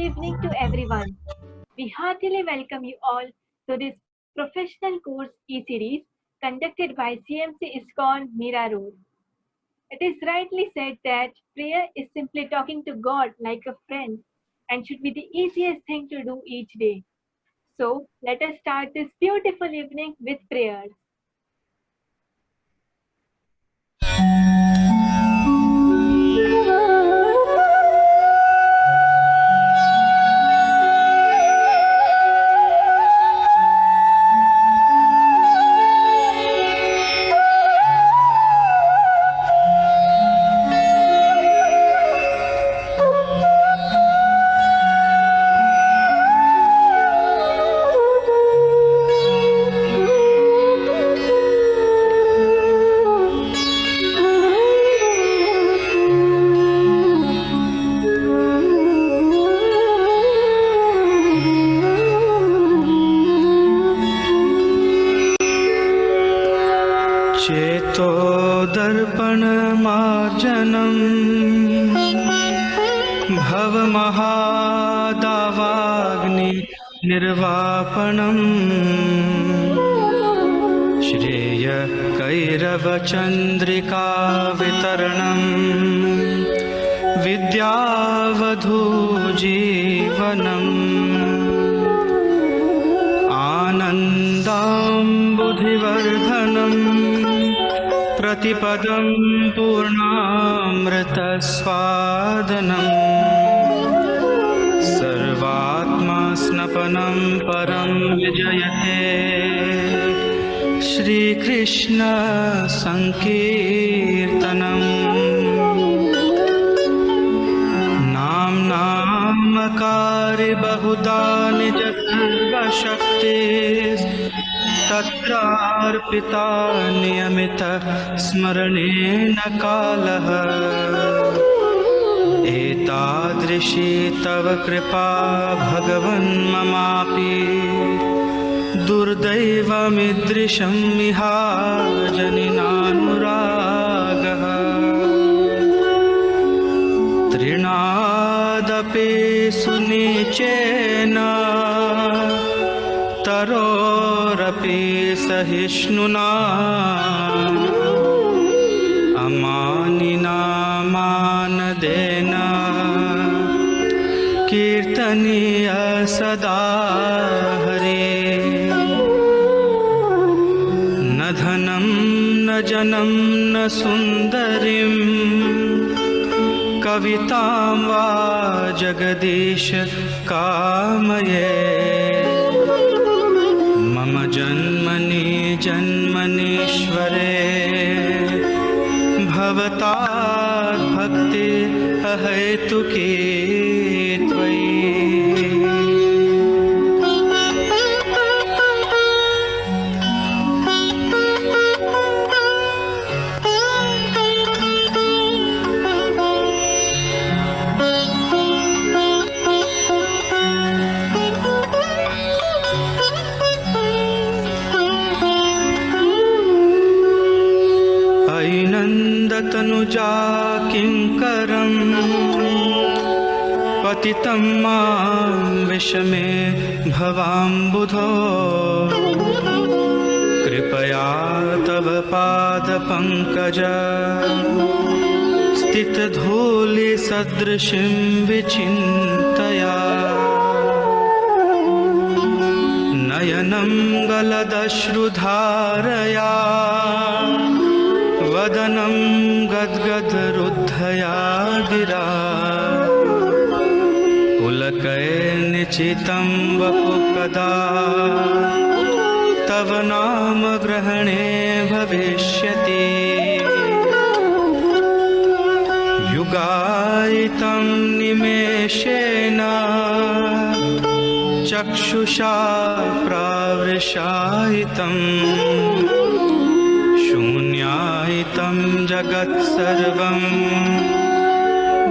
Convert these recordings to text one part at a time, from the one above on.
evening to everyone. We heartily welcome you all to this professional course e-series conducted by CMC ISKCON Mira Road. It is rightly said that prayer is simply talking to God like a friend and should be the easiest thing to do each day. So let us start this beautiful evening with prayers. दर्पणमार्जनम् भवमहादावाग्नि निर्वापणम् श्रेयकैरवचन्द्रिका वितरणम् विद्यावधूजीवनम् आनन्दाम्बुधिवर्धनम् प्रतिपदं पूर्णामृतस्वादनम् सर्वात्मा स्नपनं परं विजयते श्रीकृष्ण संकीर्तनम् नामकारि बहुधा निज सर्वशक्ति तत्रार्पिता नियमित स्मरणेन कालः एतादृशी तव कृपा भगवन् ममापि दुर्दैवमीदृशं विहाजनिनानुरागः तृणादपि सुनिचेन तरोरपि सहिष्णुना अमानिना मानदेन कीर्तनीय सदा हरे न धनं न जनं न सुन्दरीं कवितां वा जगदीश कामये मम जन्मनि जन्मनीश्वरे भवतात् भक्ति अहेतुकी त्वयि तनुजा किंकरं पतितं मां विषमे भवाम्बुधो कृपया तव पादपङ्कज स्थितधूलिसदृशीं विचिन्तया नयनं गलदश्रुधारया वदनं गद्गदरुद्धया गिरा पुलकैर्निचितं वपु कदा तव नाम ग्रहणे भविष्यति युगायितं निमेषेण चक्षुषा प्रावृषायितम् शून्यायितं जगत्सर्वं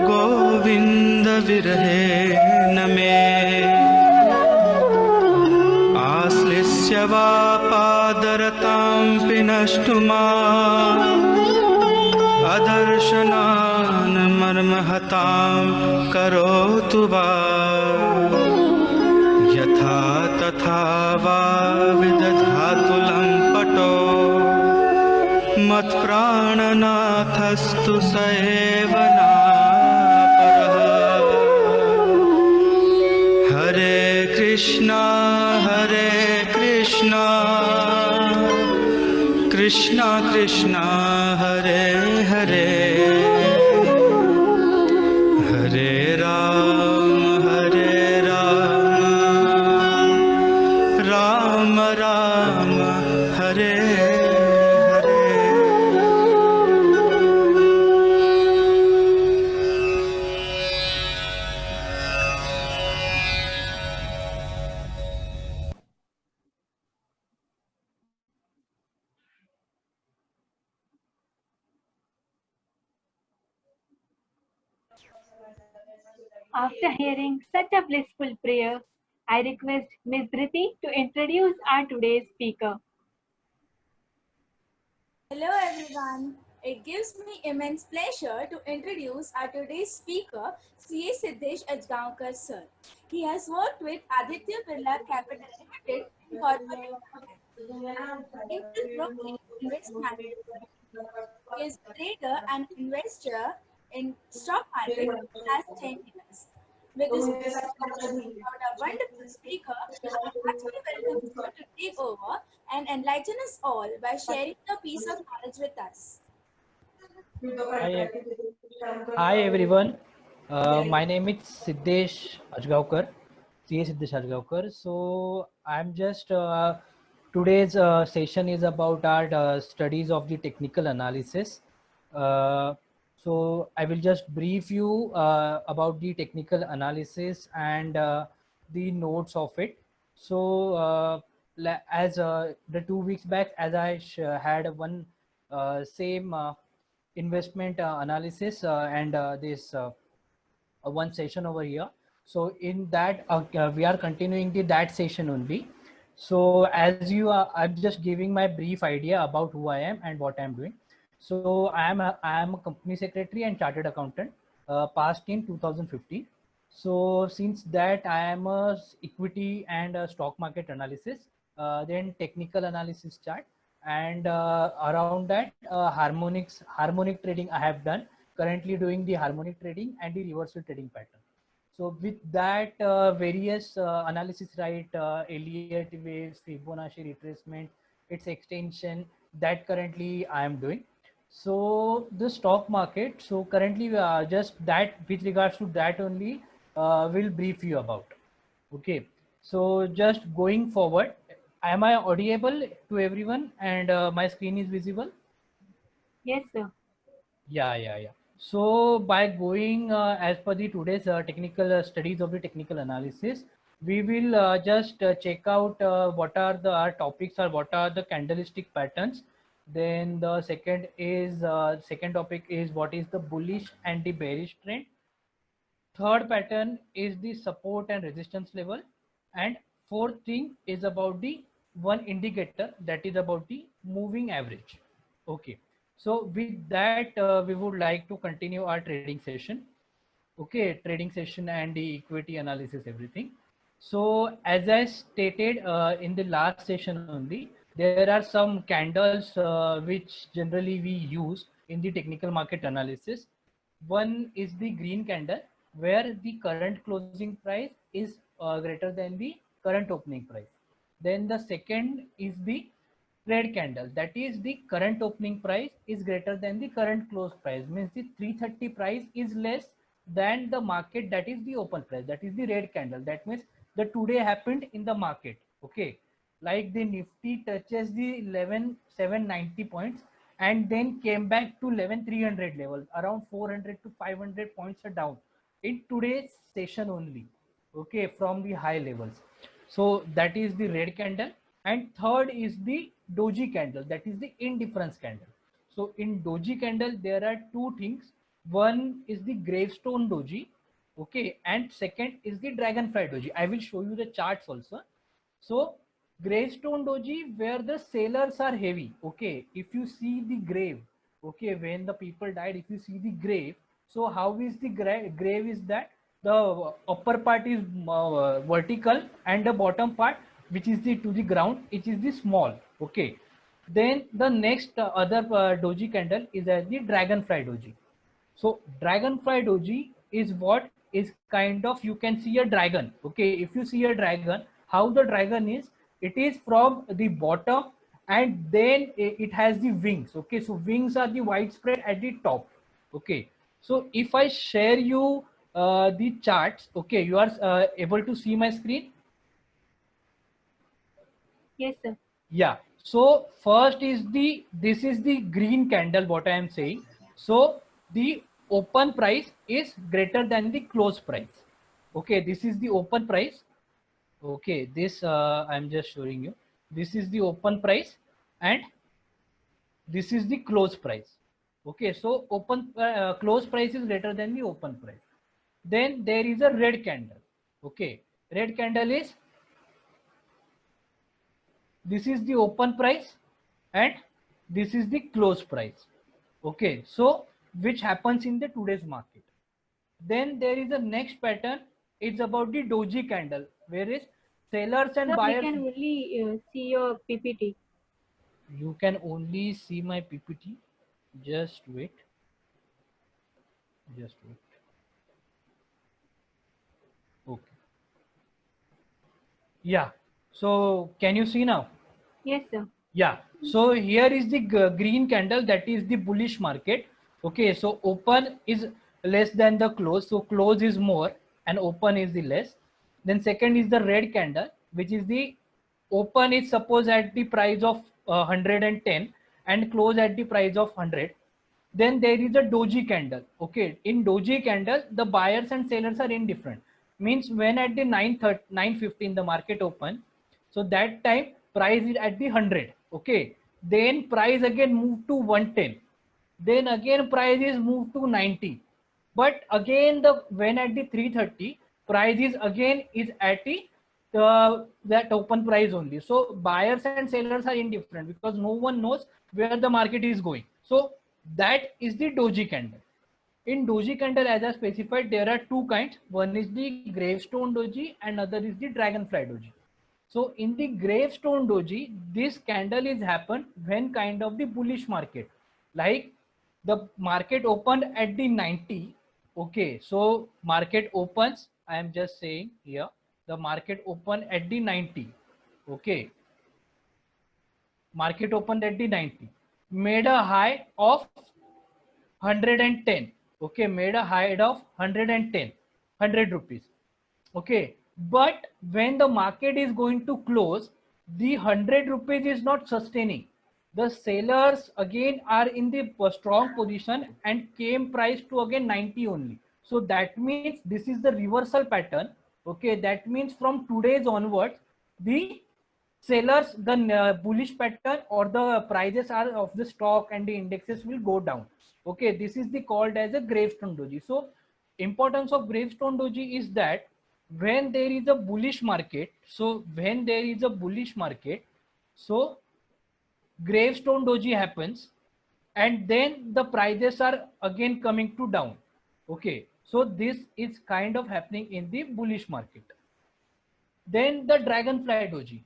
गोविन्दविरहेण मे आश्लिष्य वा पादरतां पिनष्टुमा अदर्शनान् मर्मः महतां करोतु वा यथा तथा वा विदधातु लम्पटो मत्प्राणनाथस्तु स एव नापरः। हरे कृष्णा कृष्णा कृष्णा हरे हरे, हरे Ram Ram Ram Hare Hare. After hearing such a blissful prayer, I request Ms. Dhriti to introduce our today's speaker. Hello everyone. It gives me immense pleasure to introduce our today's speaker, C.A. Siddesh Ajgaonkar sir. He has worked with Aditya Birla Capital Limited in corporate finance and Angel Broking Investment. He is a trader and investor in stock market for the last 10 years. With this about a wonderful speaker, I heartily welcome sir to take over and enlighten us all by sharing a piece of knowledge with us. Hi, hi everyone. My name is Siddesh Ajgaonkar, CA Siddesh Ajgaonkar. So I'm just today's session is about our studies of the technical analysis. So I will just brief you about the technical analysis and the notes of it. So as the 2 weeks back, as I had one same. Investment analysis and this one session over here. So in that we are continuing that session only. So as you are, I'm just giving my brief idea about who I am and what I'm doing. So I am a company secretary and chartered accountant, passed in 2015. So since that I am a equity and stock market analysis, then technical analysis chart, and around that harmonic trading I have done, currently doing the harmonic trading and the reversal trading pattern. So with that various analysis, right, Elliott waves, Fibonacci retracement, its extension, that currently I am doing. So the stock market, so currently just that with regards to that only will brief you about. Okay, so just going forward, am I audible to everyone and my screen is visible? Yes, sir. Yeah. So by going as per the today's technical studies of the technical analysis, we will just check out what are the our topics or what are the candlestick patterns. Then the second topic is what is the bullish and the bearish trend. Third pattern is the support and resistance level, and fourth thing is about the one indicator, that is about the moving average. Okay, so with that we would like to continue our trading session. Okay, trading session and the equity analysis, everything. So as I stated in the last session only, there are some candles which generally we use in the technical market analysis. One is the green candle, where the current closing price is greater than the current opening price. Then the second is the red candle, that is the current opening price is greater than the current close price, means the 330 price is less than the market, that is the open price, that is the red candle. That means the today happened in the market. Okay, like the Nifty touches the 11,790 points and then came back to 11,300 level, around 400 to 500 points are down in today's session only. Okay, from the high levels. So that is the red candle. And third is the doji candle, that is the indifference candle. So in doji candle there are two things. One is the gravestone doji, okay, and second is the dragonfly doji. I will show you the charts also. So gravestone doji, where the sellers are heavy. Okay, if you see the grave, okay, when the people died, if you see the grave, So how is the grave is that the upper part is vertical and the bottom part, which is the to the ground, it is the small. Okay. Then the next other doji candle is as the dragonfly doji. So dragonfly doji is what is kind of, you can see a dragon. Okay, if you see a dragon, how the dragon is, it is from the bottom and then it has the wings. Okay, so wings are the widespread at the top. Okay, so if I share you the charts, okay, you are able to see my screen. Yes, sir. Yeah. So first is this is the green candle, what I am saying. So the open price is greater than the close price. Okay, this is the open price. Okay, this I'm just showing you. This is the open price and this is the close price. Okay, so close price is greater than the open price. Then there is a red candle. Okay, red candle is, this is the open price and this is the close price. Okay, so which happens in the today's market. Then there is a next pattern, it's about the doji candle, whereas sellers and Sir, we buyers, can only see your PPT. you can only see my PPT. Just wait, just wait. Okay, yeah, so can you see now? Yes, sir. Yeah, so here is the green candle, that is the bullish market. Okay, so open is less than the close, so close is more and open is the less. Then second is the red candle, which is the open is suppose at the price of 110 and close at the price of 100. Then there is a doji candle. Okay, in doji candle the buyers and sellers are indifferent, means when at the 9:15 the market open, so that time price is at the 100. Okay, then price again move to 110, then again price is moved to 90, but again the when at the 3:30 price is again is at the that open price only. So buyers and sellers are indifferent because no one knows where the market is going. So that is the doji candle. In doji candle, as I specified, there are two kinds. One is the gravestone doji and other is the dragonfly doji. So in the gravestone doji, this candle is happened when kind of the bullish market, like the market opened at the 90. Okay, so market opens, I am just saying here, the market opened at the 90. Okay, market opened at the 90, made a high of 110. Okay, made a high of 110, 100 rupees. Okay, but when the market is going to close, the 100 rupees is not sustaining. The sellers again are in the strong position and came price to again 90 only. So that means this is the reversal pattern. Okay, that means from today's onwards, the sellers, the bullish pattern or the prices are of the stock and the indexes will go down. Okay, this is the called as a gravestone doji. So importance of gravestone doji is that when there is a bullish market, so when there is a bullish market, so gravestone doji happens and then the prices are again coming to down. Okay, so this is kind of happening in the bullish market. Then the dragonfly doji,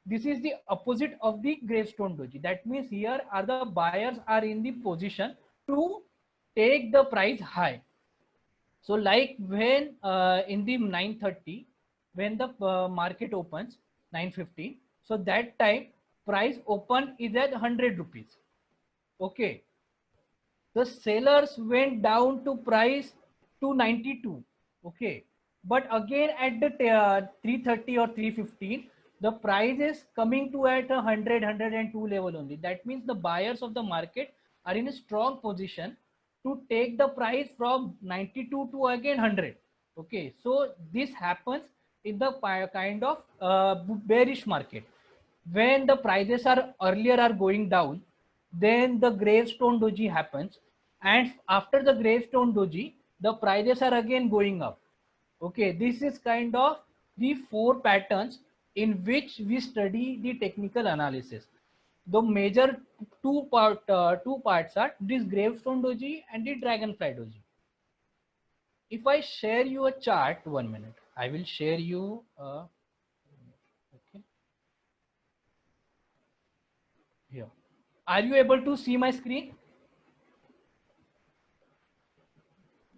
this is the opposite of the gravestone doji. That means here are the buyers are in the position to take the price high. So like when in the 9:30, when the market opens 9:15, so that time price open is at 100 rupees. Okay, the sellers went down to price to 92. Okay, but again at the 3:30 or 3:15, the price is coming to at 100, 102 level only. That means the buyers of the market are in a strong position to take the price from 92 to again 100. Okay, so this happens in the kind of bearish market. When the prices are earlier are going down, then the gravestone doji happens, and after the gravestone doji the prices are again going up. Okay, this is kind of the four patterns in which we study the technical analysis. The major two parts are this gravestone doji and the dragonfly doji. if I share you a chart, 1 minute, I will share you. Okay, here. Are you able to see my screen?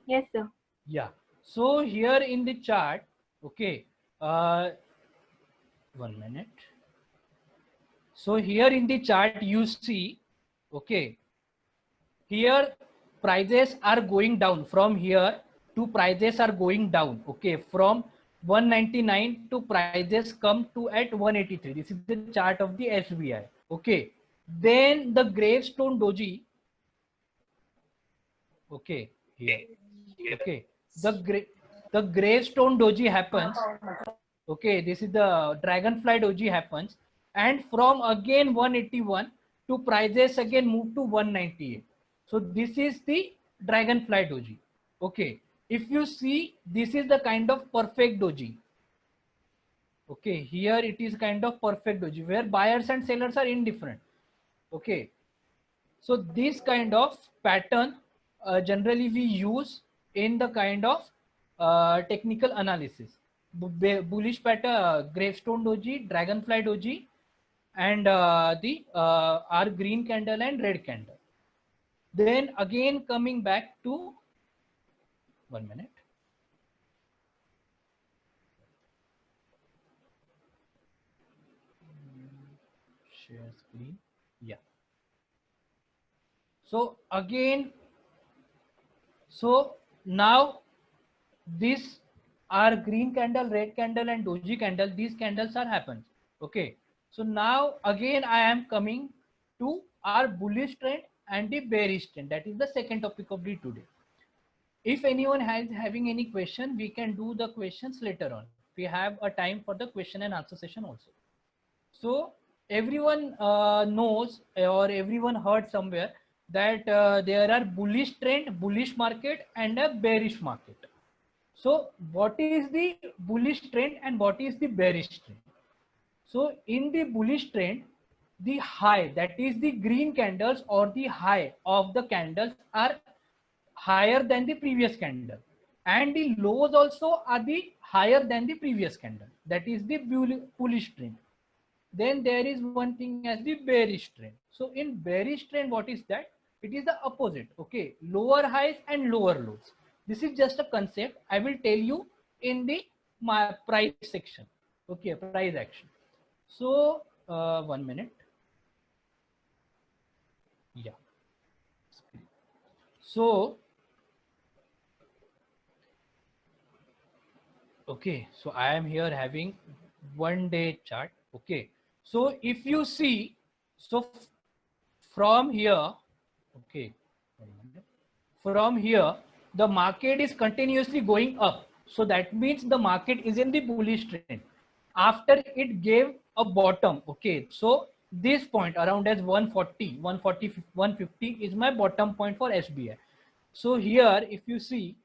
Yes, sir. Yeah. So here in the chart, okay, uh, 1 minute. So here in the chart, you see, okay, here prices are going down from here to prices are going down. Okay, from 199 to prices come to at 183. This is the chart of the SBI. Okay, then the gravestone doji. Okay, here. Okay, the gravestone doji happens. Okay, this is the dragonfly doji happens, and from again 181 to prices again move to 198. So this is the dragonfly doji. Okay, if you see, this is the kind of perfect doji. Okay, here it is kind of perfect doji where buyers and sellers are indifferent. Okay, so this kind of pattern generally we use in the kind of technical analysis. Bullish pattern, gravestone doji, dragonfly doji, and the our green candle and red candle. Then again coming back to 1 minute. Share screen. Yeah. So again, so now this are green candle, red candle, and doji candle. These candles are happens. Okay. So now again I am coming to our bullish trend and the bearish trend. That is the second topic of the today. If anyone has having any question, we can do the questions later on. We have a time for the question and answer session also. So everyone knows or everyone heard somewhere that there are bullish trend, bullish market, and a bearish market. So what is the bullish trend and what is the bearish trend? So in the bullish trend, the high, that is the green candles or the high of the candles are higher than the previous candle, and the lows also are the higher than the previous candle. That is the bullish trend. Then there is one thing as the bearish trend. So in bearish trend, what is that? It is the opposite. Okay, lower highs and lower lows. This is just a concept. I will tell you in the my price section. Okay, price action. So 1 minute. Yeah. So okay, so I am here having 1 day chart. Okay, so if you see, so from here, okay, 1 minute. From here, the market is continuously going up. So that means the market is in the bullish trend. After it gave a bottom, okay, so this point around as 140, 140, 150 is my bottom point for SBI. So here, if you see,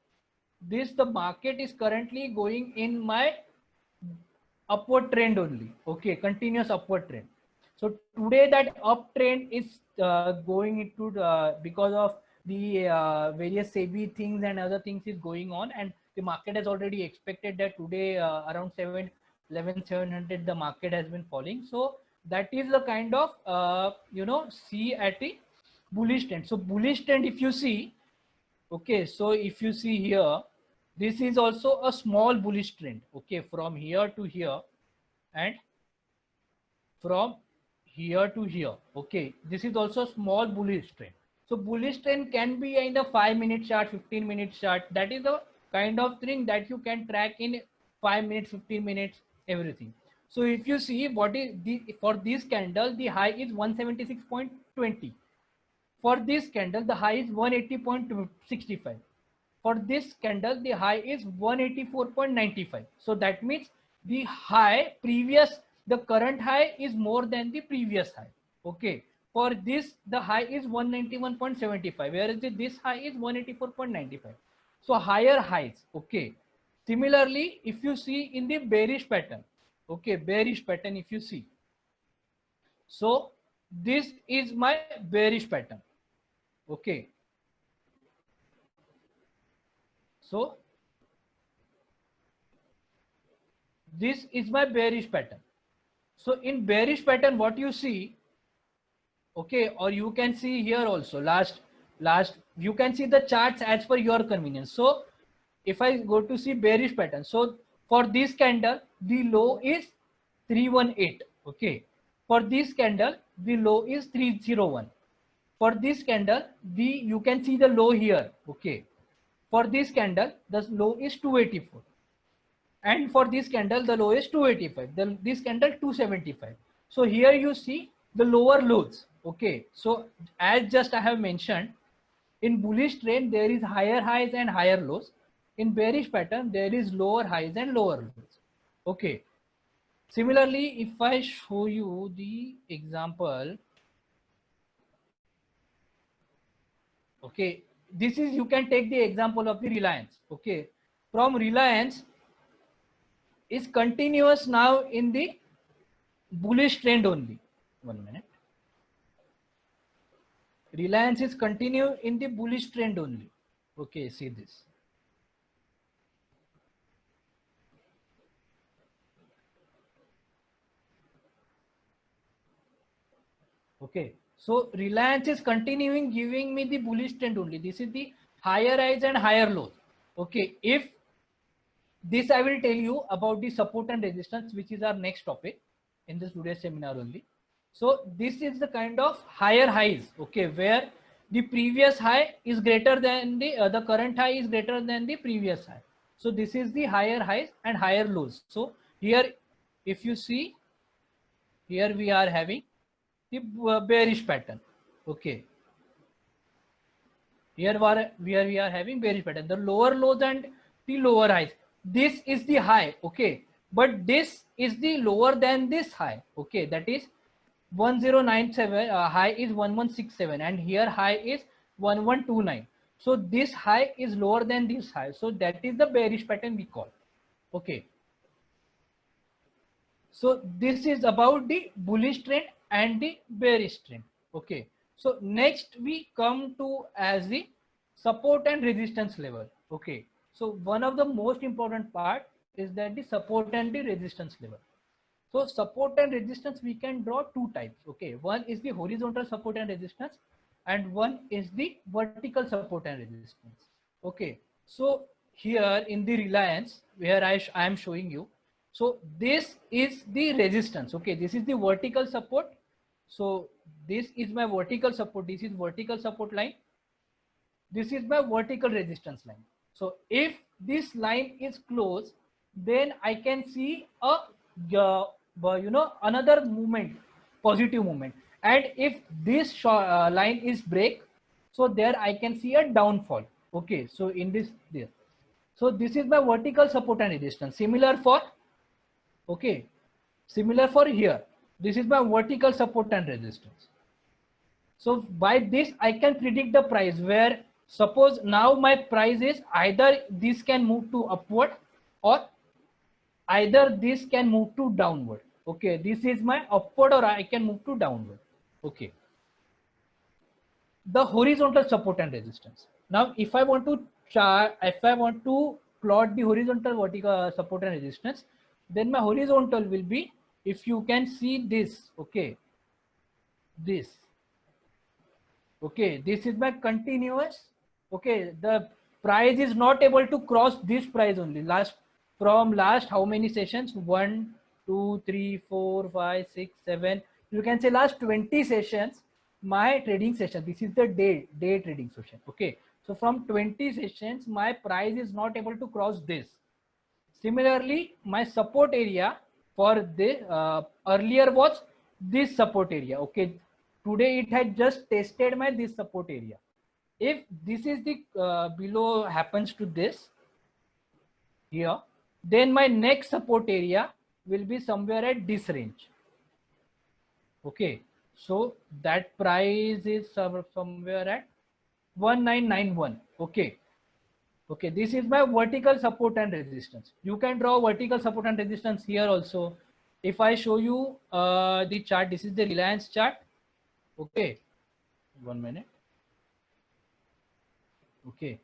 this the market is currently going in my upward trend only. Okay, continuous upward trend. So today that uptrend is going into because of the various SEBI things and other things is going on, and the market has already expected that today around 700 the market has been falling. So that is the kind of see at a bullish trend. So bullish trend, if you see, okay, so if you see here, this is also a small bullish trend. Okay, from here to here and from here to here. Okay, this is also a small bullish trend. So bullish trend can be in the 5 minute chart, 15 minute chart. That is the kind of thing that you can track in 5 minutes, 15 minutes, everything. So if you see what is the for this candle, the high is 176.20. For this candle, the high is 180.65. For this candle, the high is 184.95. So that means the high previous, the current high is more than the previous high. Okay. For this, the high is 191.75, whereas this high is 184.95. So higher highs. Okay. Similarly, if you see in the bearish pattern, okay, bearish pattern, if you see, so this is my bearish pattern. Okay. So this is my bearish pattern. So in bearish pattern, what you see, okay, or you can see here also last you can see the charts as per your convenience. So if I go to see bearish pattern, so for this candle the low is 318. Okay, for this candle the low is 301. For this candle the you can see the low here. Okay, for this candle the low is 284, and for this candle the low is 285, this candle 275. So here you see the lower lows. Okay, so as just I have mentioned, in bullish trend there is higher highs and higher lows. In bearish pattern there is lower highs and lower lows. Okay, similarly if I show you the example, okay, this is, you can take the example of the Reliance. Okay, from Reliance is continuous now in the bullish trend only. 1 minute. Reliance is continue in the bullish trend only. Okay, see this. Okay, so Reliance is continuing giving me the bullish trend only. This is the higher highs and higher lows. Okay, if this I will tell you about the support and resistance, which is our next topic in this today's seminar only. So this is the kind of higher highs, okay, where the previous high is greater than the current high is greater than the previous high. So this is the higher highs and higher lows. So here, if you see, here we are having the bearish pattern. Okay, here we are having bearish pattern, the lower lows and the lower highs. This is the high, okay, but this is the lower than this high. Okay, that is 1097, high is 1167, and here high is 1129. So this high is lower than this high, so that is the bearish pattern we call. Okay, so this is about the bullish trend and the bearish trend. Okay, so next we come to as the support and resistance level. Okay, so one of the most important part is that the support and the resistance level. So support and resistance we can draw two types. Okay, one is the horizontal support and resistance, and one is the vertical support and resistance. Okay, so here in the Reliance where I am showing you, so this is the resistance. Okay, this is the vertical support. So this is my vertical support, this is vertical support line, this is my vertical resistance line. So if this line is closed, then I can see a another movement, positive movement, and if this line is break, so there I can see a downfall. Okay, so in this so this is my vertical support and resistance. Similar for, okay, similar for here, this is my vertical support and resistance. So by this I can predict the price, where suppose now my price is either this can move to upward or either this can move to downward. Okay, this is my upward or I can move to downward. Okay, the horizontal support and resistance. Now if I want to plot the horizontal vertical support and resistance, then my horizontal will be, if you can see this, okay, this, okay, this is my continuous. Okay, the price is not able to cross this price only. From last how many sessions? 1, 2, 3, 4, 5, 6, 7. You can say last 20 sessions, my trading session. This is the day trading session. Okay, so from 20 sessions, my price is not able to cross this. Similarly, my support area for the earlier was this support area. Okay, today it had just tested my this support area. If this is the below happens to this here, then my next support area will be somewhere at this range. Okay, so that price is somewhere at 1991. Okay, okay, this is my vertical support and resistance. You can draw vertical support and resistance here also. If I show you the chart, this is the Reliance chart. Okay, 1 minute. Okay,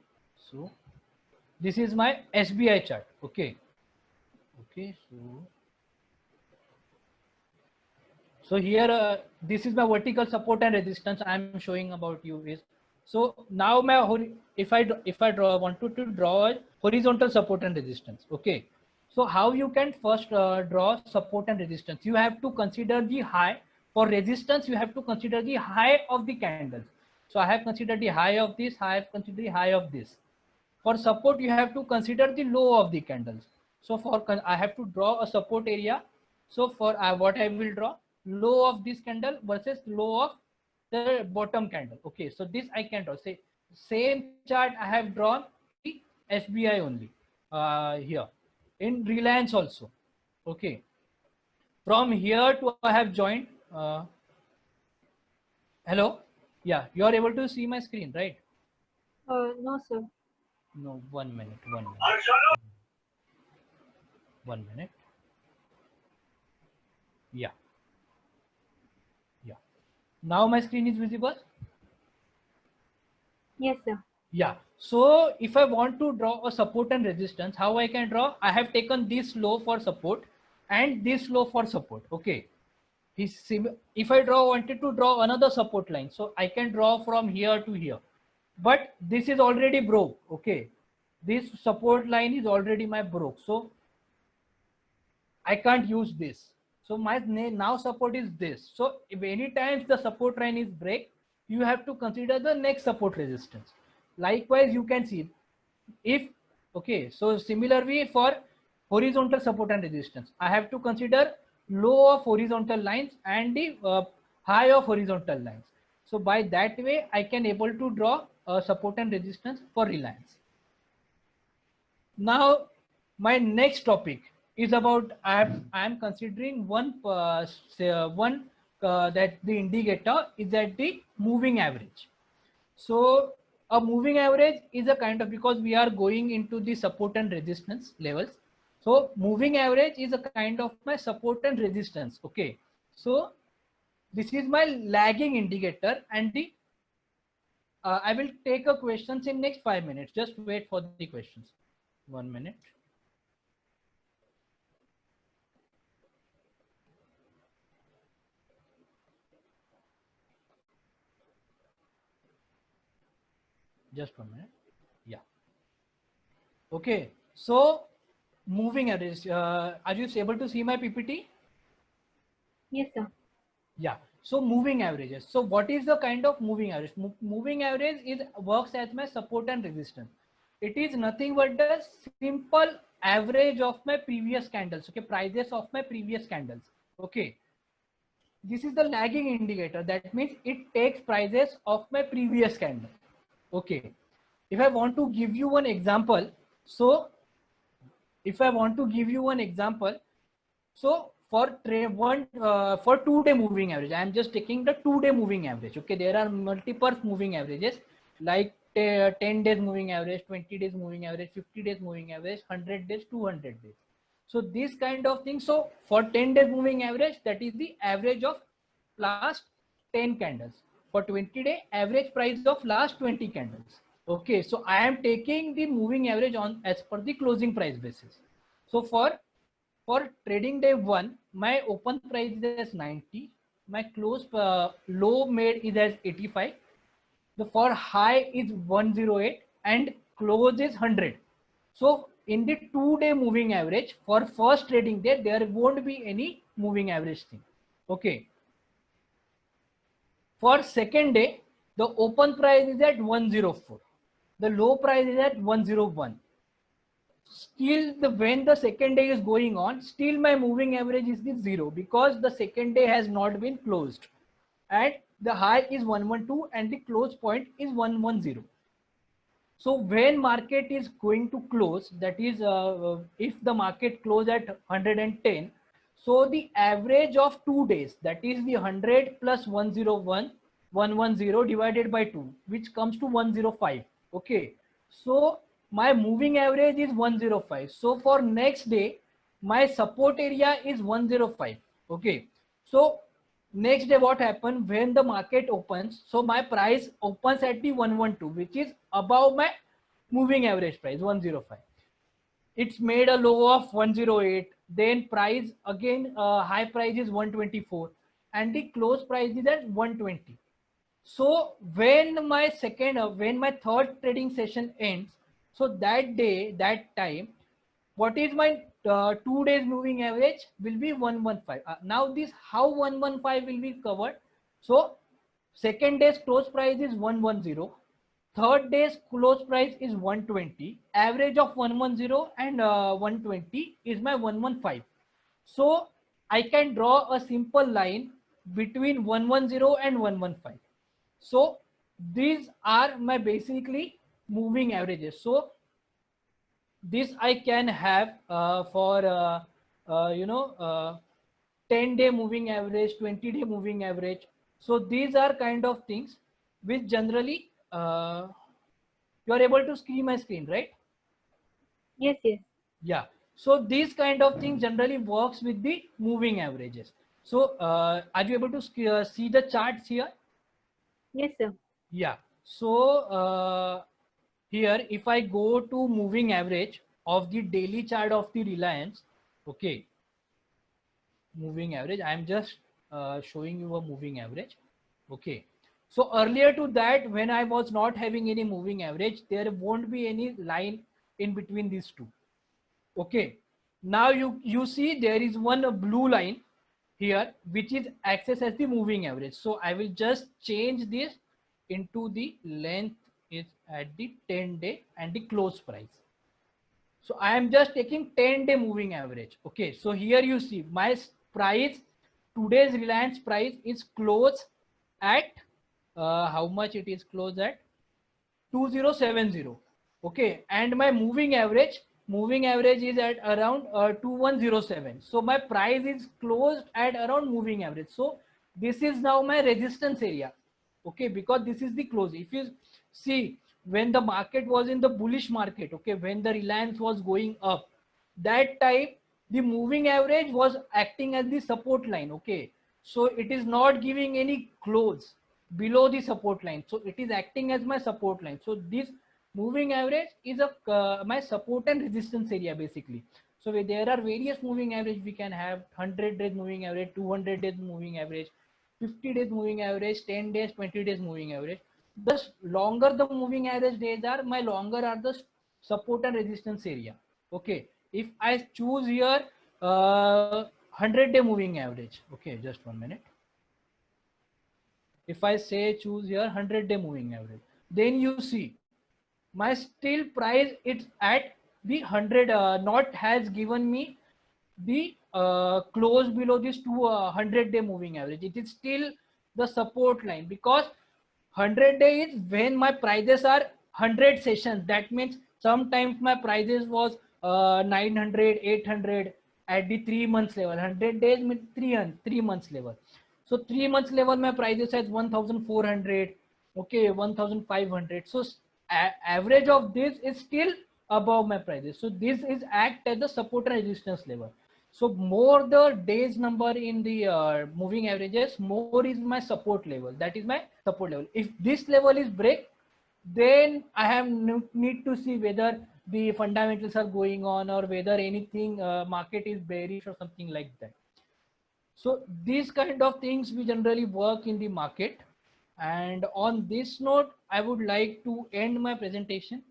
so this is my SBI chart. Okay, Okay, so here this is my vertical support and resistance I am showing about you is. So now my wanted to draw a horizontal support and resistance. Okay, so how you can first draw support and resistance? You have to consider the high. For resistance you have to consider the high of the candles. So I have considered the high of this, I have considered the high of this. For support you have to consider the low of the candles. So I have to draw a support area. So for what I will draw, low of this candle versus low of the bottom candle. Okay, so this I can draw. Say same chart I have drawn the SBI only here in Reliance also. Okay, from here to I have joined. Hello, yeah, you are able to see my screen, right? No, sir. No, 1 minute, 1 minute, 1 minute. Yeah, yeah. Now my screen is visible. Yes, sir. Yeah. So if I want to draw a support and resistance, how I can draw? I have taken this low for support and this low for support. Okay. If I wanted to draw another support line, so I can draw from here to here. But this is already broke. Okay. This support line is already my broke. So I can't use this. So my now support is this. So if any times the support line is break, you have to consider the next support resistance. Likewise, you can see if, okay, so similarly for horizontal support and resistance, I have to consider low of horizontal lines and the high of horizontal lines. So by that way, I can able to draw a support and resistance for Reliance. Now, my next topic is about I am considering one that the indicator is at the moving average. So a moving average is a kind of, because we are going into the support and resistance levels. So moving average is a kind of my support and resistance. Okay. So this is my lagging indicator, and the I will take a questions in next 5 minutes. Just wait for the questions. 1 minute. Just 1 minute. Yeah. Okay. So moving average. Are you able to see my PPT? Yes, sir. Yeah. So moving averages. So what is the kind of moving average? Moving average is works as my support and resistance. It is nothing but the simple average of my previous candles. Okay, prices of my previous candles. Okay. This is the lagging indicator. That means it takes prices of my previous candle. Okay. If I want to give you one example, so if I want to give you an example, so for 2-day moving average, I am just taking the 2-day moving average. Okay, there are multiple moving averages like 10 days moving average, 20 days moving average, 50 days moving average, 100 days, 200 days. So this kind of thing. So for 10 days moving average, that is the average of last 10 candles. For 20-day, average price of last 20 candles. Okay, so I am taking the moving average on as per the closing price basis. So for trading day 1, my open price is as 90, my close low made is as 85, the for high is 108 and close is 100. So in the 2-day moving average, for first trading day, there won't be any moving average thing. Okay. For second day, the open price is at 104. The low price is at 101. Still, when the second day is going on, still my moving average is the 0 because the second day has not been closed. And the high is 112 and the close point is 110. So when market is going to close, that is if the market close at 110, so the average of 2 days, that is the 100 plus 101, 110 divided by 2, which comes to 105. Okay. So my moving average is 105. So for next day, my support area is 105. Okay. So next day what happened when the market opens, so my price opens at the 112, which is above my moving average price 105. it's made a low of 108, then price again, high price is 124 and the close price is at 120. So when my third trading session ends, so that day, that time, what is my 2 days moving average will be 115. Now this how 115 will be covered. So second day's close price is 110. Third day's close price is 120. Average of 110 and 120 is my 115. So I can draw a simple line between 110 and 115. So these are my basically moving averages. So this I can have for 10-day moving average, 20-day moving average. So these are kind of things which generally you are able to see my screen, right? Yes, yes. Yeah. So these kind of things generally works with the moving averages. So are you able to see the charts here? Yes, sir. Yeah. So here, if I go to moving average of the daily chart of the Reliance, okay, moving average, I'm just showing you a moving average. Okay. So earlier to that, when I was not having any moving average, there won't be any line in between these two. Okay. Now you see there is one blue line here, which is accessed as the moving average. So I will just change this into the length is at the 10-day and the close price. So I am just taking 10-day moving average. Okay. So here you see my price, today's Reliance price is close at how much it is closed at 2070. Okay. And my moving average is at around 2107. So my price is closed at around moving average. So this is now my resistance area. Okay, because this is the close. If you see, when the market was in the bullish market, okay, when the Reliance was going up, that time the moving average was acting as the support line. Okay, so it is not giving any close below the support line, so it is acting as my support line. So this moving average is a my support and resistance area basically. So there are various moving average. We can have 100 days moving average, 200 days moving average, 50 days moving average, 10 days, 20 days moving average. The longer the moving average days are, my longer are the support and resistance area. Okay, if I choose here 100-day moving average, okay, just 1 minute. If I say choose here 100-day moving average, then you see my still price it's at the 100 not has given me the close below this 200-day moving average. It is still the support line, because 100-day is when my prices are 100 sessions. That means sometimes my prices was 900, 800 at the 3 months level. 100 days means 3 months level. So 3 months level my prices at 1400, okay, 1500. So average of this is still above my prices. So this is act as the support and resistance level. So more the days number in the moving averages, more is my support level. That is my support level. If this level is break, then I have need to see whether the fundamentals are going on or whether anything market is bearish or something like that. So these kind of things we generally work in the market. And on this note, I would like to end my presentation.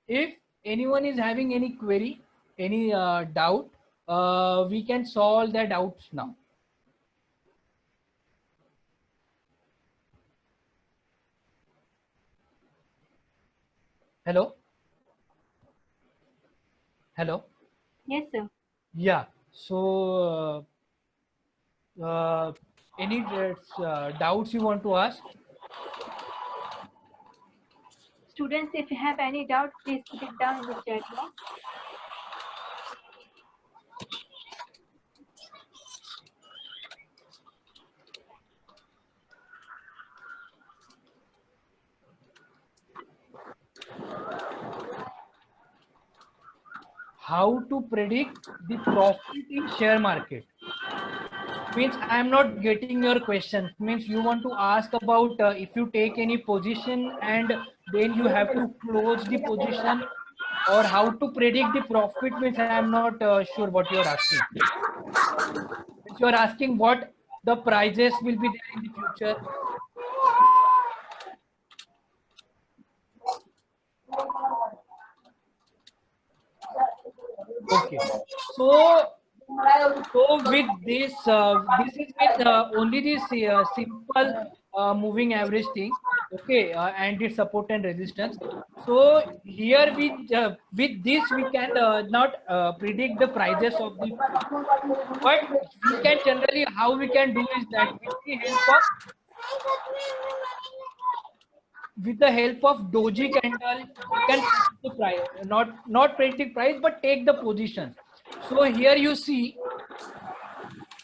If anyone is having any query, any doubt, we can solve their doubts now. Hello? Hello? Yes, sir. Yeah. So any doubts you want to ask? Students, if you have any doubt, please put it down in the chat box. How to predict the profit in share market? Means I am not getting your question. Means you want to ask about if you take any position and then you have to close the position. or how to predict the profit means I am not sure what you are asking. If you are asking what the prices will be there in the future. Okay. So with this, this is with only this simple moving average thing, okay, and its support and resistance. So here with this we can not predict the prices of the food, but we can generally how we can do is that with the help of doji candle we can predict the price, not predict the price but take the positions. So here you see.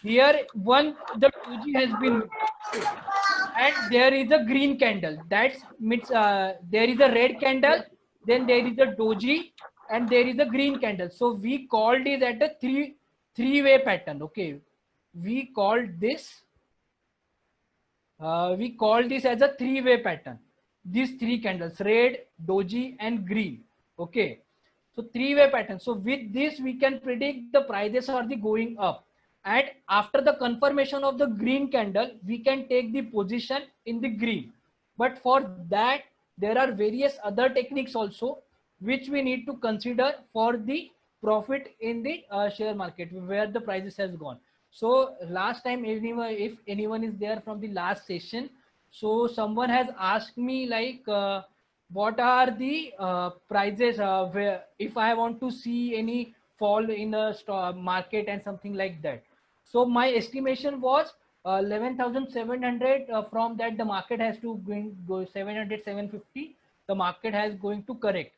Here one the doji has been made, okay, and there is a green candle. That's means there is a red candle, then there is a doji, and there is a green candle. So we called it at a three-way pattern. Okay, we called this as a three-way pattern. These three candles, red, doji, and green. Okay, so three-way pattern. So with this we can predict the prices are the going up. And after the confirmation of the green candle, we can take the position in the green. But for that, there are various other techniques also which we need to consider for the profit in the share market where the prices has gone. So last time, if anyone is there from the last session, so someone has asked me like, what are the prices where if I want to see any fall in the stock market and something like that. So my estimation was 11,700. From that, the market has to go 700, 750. The market has going to correct.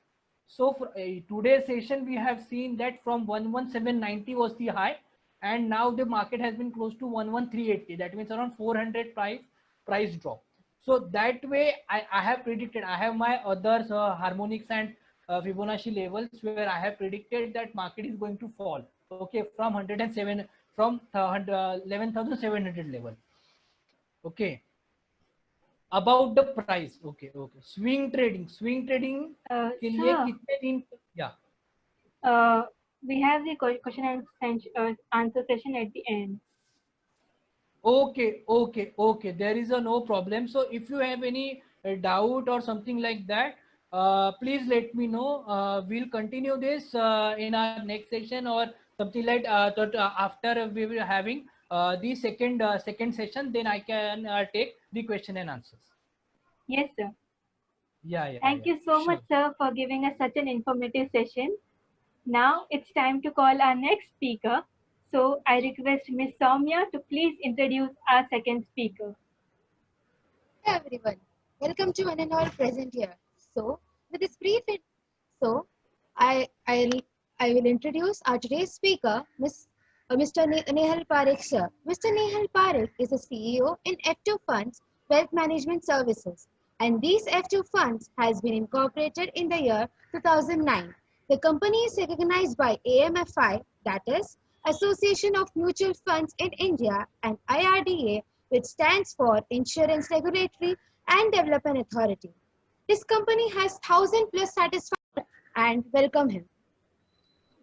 So for today's session, we have seen that from 11790 was the high, and now the market has been close to 11380. That means around 400 price drop. So that way, I have predicted. I have my others harmonics and Fibonacci levels where I have predicted that market is going to fall. Okay, from 107 from 11,700 level. Okay. About the price. Okay. Swing trading के लिए Sir, कितने दिन? Yeah. we have the question and answer session at the end. Okay. There is a no problem. So if you have any doubt or something like that, please let me know. We'll continue this in our next session or something like after we will having the second session. Then I can take the question and answers. Yes, sir. Yeah. Thank you so Sure. much, sir, for giving us such an informative session. Now it's time to call our next speaker. So I request Miss Soumya to please introduce our second speaker. Hey everyone, welcome to one and all present here. So, with this so I will introduce our today's speaker, Mr. Nehal Parekh sir. Mr. Nehal Parekh is a CEO in F2 Funds Wealth Management Services, and these F2 funds has been incorporated in the year 2009. The company is recognized by AMFI, that is Association of Mutual Funds in India, and IRDA, which stands for Insurance Regulatory and Development Authority. This company has 1,000 plus satisfied and welcome him.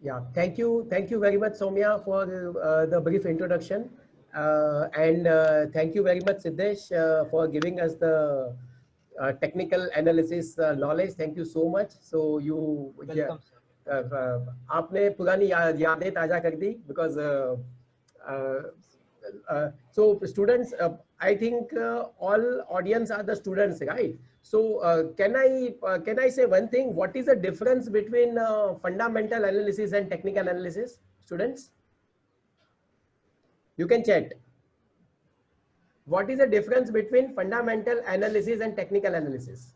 Yeah, thank you very much, Soumya, for the brief introduction, and thank you very much, Siddesh, for giving us the technical analysis knowledge. Thank you so much. So you, Welcome, sir. आपने पुरानी यादें ताजा कर दी because so students, I think all audience are the students, right? So can I say one thing? What is the difference between fundamental analysis and technical analysis, students? You can chat. What is the difference between fundamental analysis and technical analysis?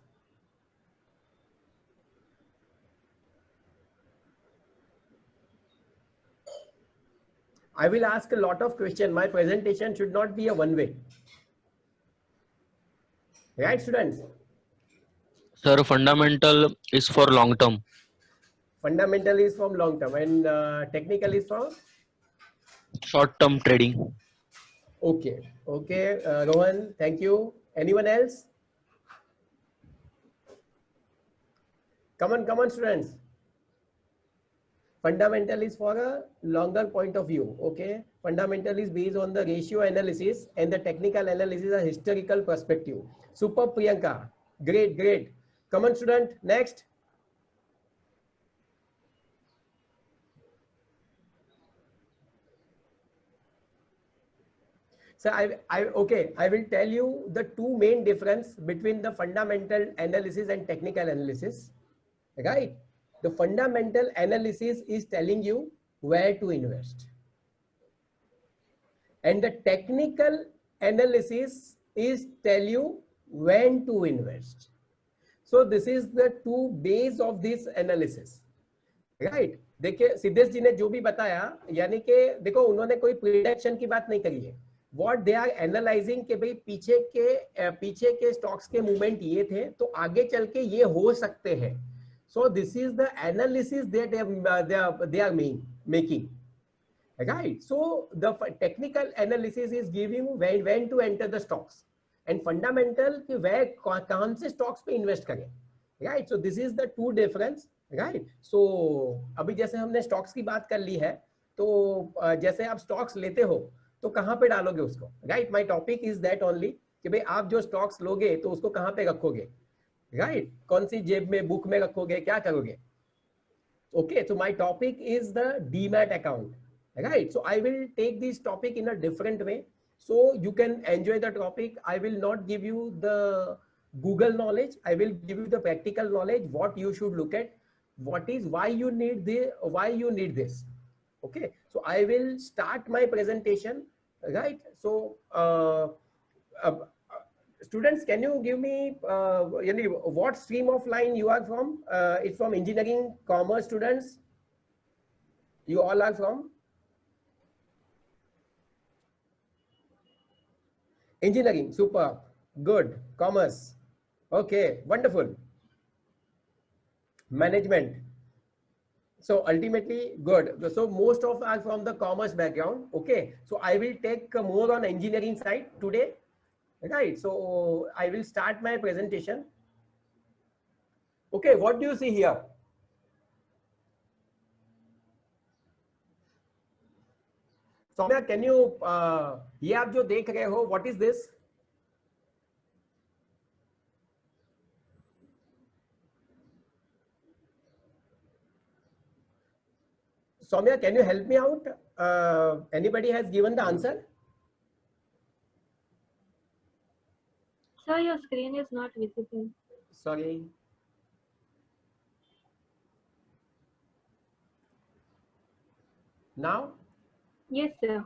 I will ask a lot of questions. My presentation should not be a one-way. Right, students? Sir, fundamental is for long term. Fundamental is from long term and technical is from Short term trading. Okay. Rohan, thank you. Anyone else? Come on, students. Fundamental is for a longer point of view. Okay, fundamental is based on the ratio analysis, and the technical analysis is a historical perspective. Super, Priyanka. Great, great. Come on, student. Next. So I will tell you the two main difference between the fundamental analysis and technical analysis. Right? The fundamental analysis is telling you where to invest, and the technical analysis is tell you when to invest. So this is the two base of this analysis. Right? देखिए सिद्धेश जी ने जो भी बताया, यानी कि देखो उन्होंने कोई प्रिडिक्शन की बात नहीं करी है. What they are analyzing कि भाई पीछे के स्टॉक्स के मूवमेंट ये थे, तो आगे चल के ये हो सकते हैं. So this is the analysis that they are making. Right? So the technical analysis is giving when to enter the stocks, and fundamental कि where कौन से stocks पे invest करें. Right? So this is the two difference. Right? So अभी जैसे हमने stocks की बात कर ली है, तो जैसे आप stocks लेते हो तो कहाँ पे डालोगे उसको. Right? My topic is that only कि भाई आप जो stocks लोगे तो उसको कहाँ पे रखोगे. Right? कौन सी जेब में, बुक में रखोगे, क्या करोगे. Okay, so my topic is the Demat account. Right? So I will take this topic in a different way, so you can enjoy the topic. I will not give you the Google knowledge. I will give you the practical knowledge, what you should look at, why you need this. Okay, so I will start my presentation. Right? So students, can you give me what stream of line you are from? It's from engineering, commerce students. You all are from engineering. Super, good. Commerce, okay, wonderful. Management. So ultimately good. So most of us are from the commerce background. Okay, so I will take more on engineering side today. Right, so I will start my presentation. Okay, what do you see here? Soumya, can you ये आप जो देख रहे हो, what is this? Soumya, can you help me out? Anybody has given the answer? Sir, your screen is not visible. Sorry. Now? Yes, sir.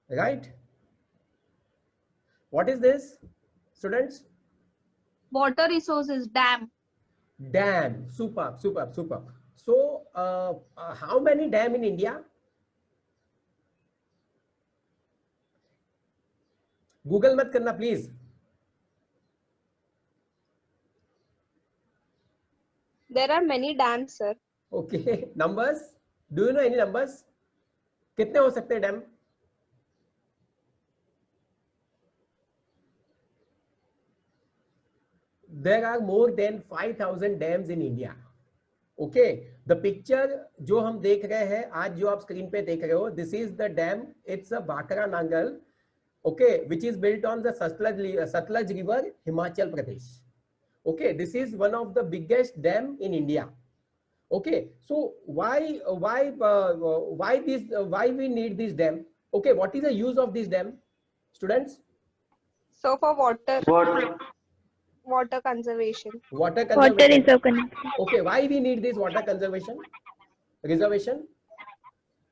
Right? What is this, students? Water resources, dam. Dam. Super, super, super. So, how many dam in India? Google मत करना please. There are many dams, sir. Okay, numbers. Do you know any numbers? कितने हो सकते हैं dam? There are more than 5,000 dams in India. Okay, the picture जो हम देख रहे हैं आज जो आप स्क्रीन पे देख रहे हो, this is the dam. It's a Bhakra Nangal. Okay, which is built on the Satluj River, Himachal Pradesh. Okay, this is one of the biggest dam in India. Okay, so why we need this dam? Okay, what is the use of this dam, students? So for water conservation. Water conservation. reserve. Okay, why we need this water conservation reservation?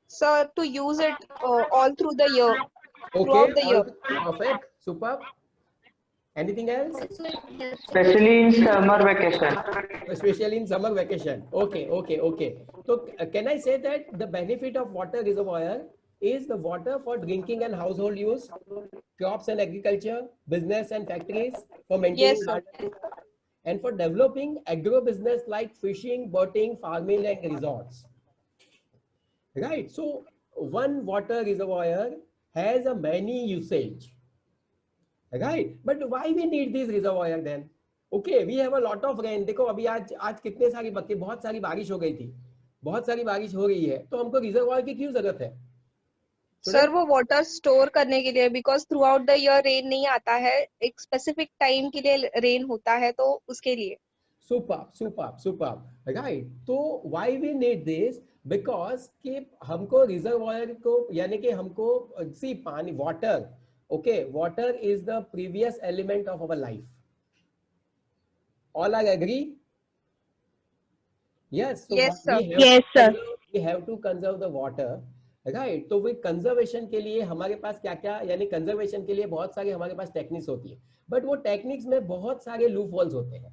So to use it all through the year. Okay, Throughout the year. perfect, superb. Anything else? Especially in summer vacation. Especially in summer vacation. Okay, okay, okay. So can I say that the benefit of water reservoir is the water for drinking and household use, crops and agriculture, business and factories, for maintaining Yes, sir. gardens, and for developing agro business like fishing, boating, farming and resorts. Right. So one water reservoir has a many usage. Right. But why we need this reservoir then? Okay, we have a lot of rain. देखो अभी आज कितने सारी बहुत सारी बारिश हो गई थी, बहुत सारी बारिश हो रही है, तो हमको रिजर्वायर की क्यों जरूरत है? सर वो वाटर स्टोर करने के लिए, because through out the year rain नहीं आता है, एक स्पेसिफिक टाइम के लिए रेन होता है, तो उसके लिए। Super right. तो why we need this? Because कि हमको रिजर्वायर को, यानी कि हमको सी पानी, water, okay, water is the previous element of our life. All are agree? Yes, Yes, sir. we have to conserve the water, right. तो वे कंजर्वेशन के लिए हमारे पास क्या क्या, यानी कंजर्वेशन के लिए बहुत सारे हमारे पास टेक्निक्स होती है, बट वो टेक्निक्स में बहुत सारे लूप होल्स होते हैं,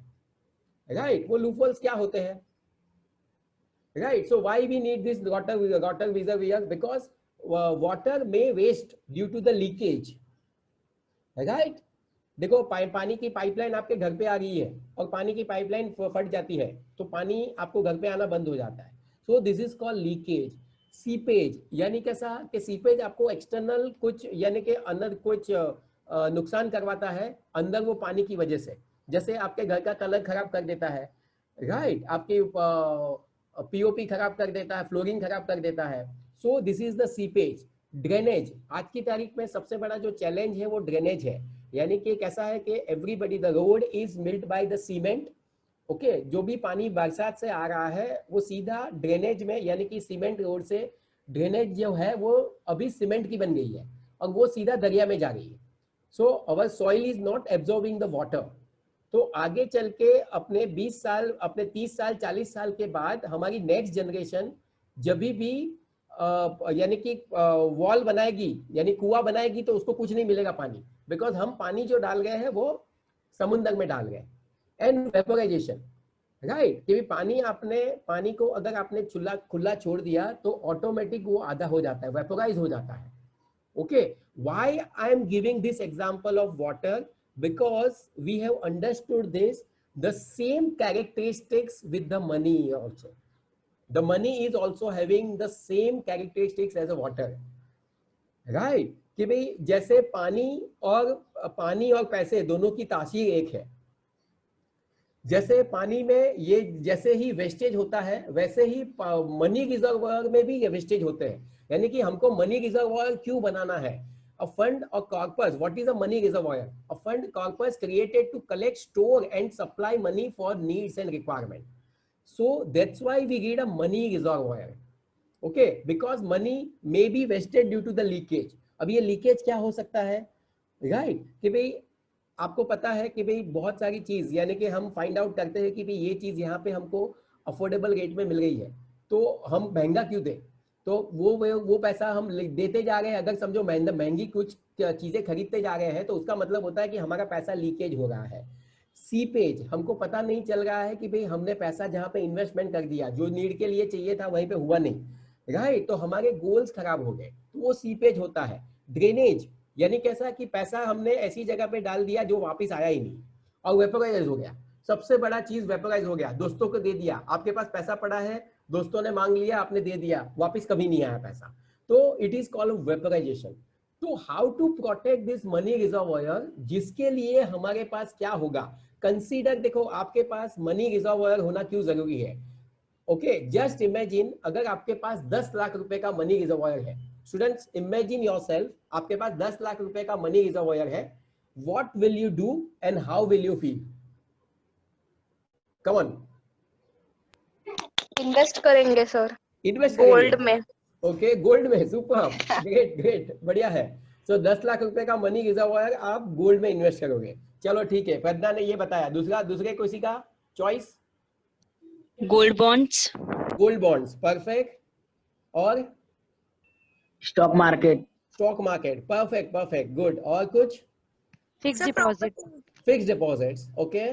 राइट। वो लूप होल्स क्या होते हैं, right? So why we need this water reservoir? Because water may waste due to the leakage, right. देखो पानी की पाइपलाइन आपके घर पे आ गई है और पानी की पाइपलाइन फट जाती है, तो पानी आपको घर पे आना बंद हो जाता है। सो this is called leakage. Seepage यानी कैसा कि सीपेज आपको एक्सटर्नल कुछ, यानी कि अंदर कुछ नुकसान करवाता है अंदर वो पानी की वजह से, जैसे आपके घर का कलर खराब कर देता है, राइट, आपकी पीओपी खराब कर देता है, फ्लोरिंग खराब कर देता है। सो this is the seepage. Drainage, आज की तारीख में सबसे बड़ा जो चैलेंज है वो ड्रेनेज है, यानी कि कैसा है कि everybody, the road is milled by the cement, okay. जो भी पानी बरसात से आ रहा है वो सीधा ड्रेनेज में, यानी कि सीमेंट रोड से ड्रेनेज जो है वो अभी सीमेंट की बन गई है और वो सीधा दरिया में जा रही है। So our soil is not absorbing the water. तो आगे चल के अपने 20 साल, अपने 30 साल, 40 साल के बाद हमारी नेक्स्ट जनरेशन जब भी यानी कि वॉल बनाएगी, यानी कुआं बनाएगी, तो उसको कुछ नहीं मिलेगा पानी, बिकॉज हम पानी जो डाल गए हैं वो समुद्र में डाल गए। एंड वेपोराइजेशन, राइट, कि पानी को अगर आपने खुला छोड़ दिया तो ऑटोमेटिक वो आधा हो जाता है, वेपोराइज हो जाता है, okay. Why I am giving this example of water? Because we have understood this, the same characteristics with the money also. The money is also having the same characteristics as a water, right? कि भाई जैसे पानी और पैसे दोनों की तासीर एक है, जैसे पानी में ये जैसे ही वेस्टेज होता है वैसे ही मनी रिजर्वायर में भी ये वेस्टेज होते हैं। यानी कि हमको मनी रिजर्वायर क्यों बनाना है? A fund or corpus, what is a money reservoir? A fund corpus created to collect, store and supply money for needs and requirement. So that's why we need a money reservoir, okay, because money may be wasted due to the leakage. अब ये leakage क्या हो सकता है, right, कि भाई आपको पता है कि भाई बहुत सारी चीज, यानी कि हम फाइंड आउट करते हैं कि भाई ये चीज यहाँ पे हमको अफोर्डेबल रेट में मिल गई है, तो हम महंगा क्यों दें? तो वो पैसा हम देते जा रहे हैं। अगर समझो महंगी कुछ चीजें खरीदते जा रहे हैं तो उसका मतलब होता है कि हमारा पैसा लीकेज हो रहा है। सीपेज, हमको पता नहीं चल रहा है कि भाई हमने पैसा जहाँ पे इन्वेस्टमेंट कर दिया, जो नीड के लिए चाहिए था वहीं पे हुआ नहीं, राइट, तो हमारे गोल्स खराब हो गए, तो वो सीपेज होता है। ड्रेनेज यानी कैसा कि पैसा हमने ऐसी जगह पे डाल दिया जो वापस आया ही नहीं और वेपोराइज हो गया। सबसे बड़ा चीज वेपोराइज हो गया, दोस्तों को दे दिया, आपके पास पैसा पड़ा है, दोस्तों ने मांग लिया, आपने दे दिया, वापस कभी नहीं आया पैसा, तो इट इज कॉल्ड वेपोराइजेशन। तो how to protect this money reservoir, जिसके लिए हमारे पास क्या होगा? कंसीडर, देखो आपके पास मनी रिजर्वायर होना क्यों जरूरी है, ओके। जस्ट इमेजिन अगर आपके पास 10 लाख रुपए का मनी रिजर्वायर है, स्टूडेंट्स इमेजिन योरसेल्फ, आपके पास 10 लाख रुपए का मनी रिजर्वायर है, what will you do and how will you feel? Come on. Invest करेंगे सर, इन्वेस्ट गोल्ड में। ओके, गोल्ड में, सुपर, ग्रेट ग्रेट, बढ़िया है। सो 10 लाख रुपए का मनी रिजर्वायर आप गोल्ड में इन्वेस्ट करोगे, चलो ठीक है, प्रज्ञा ने ये बताया। दूसरे किसी का choice? Gold bonds. Gold bonds, perfect. और stock market. Stock market, perfect, good. और कुछ? Fix deposit. Fix deposits, okay,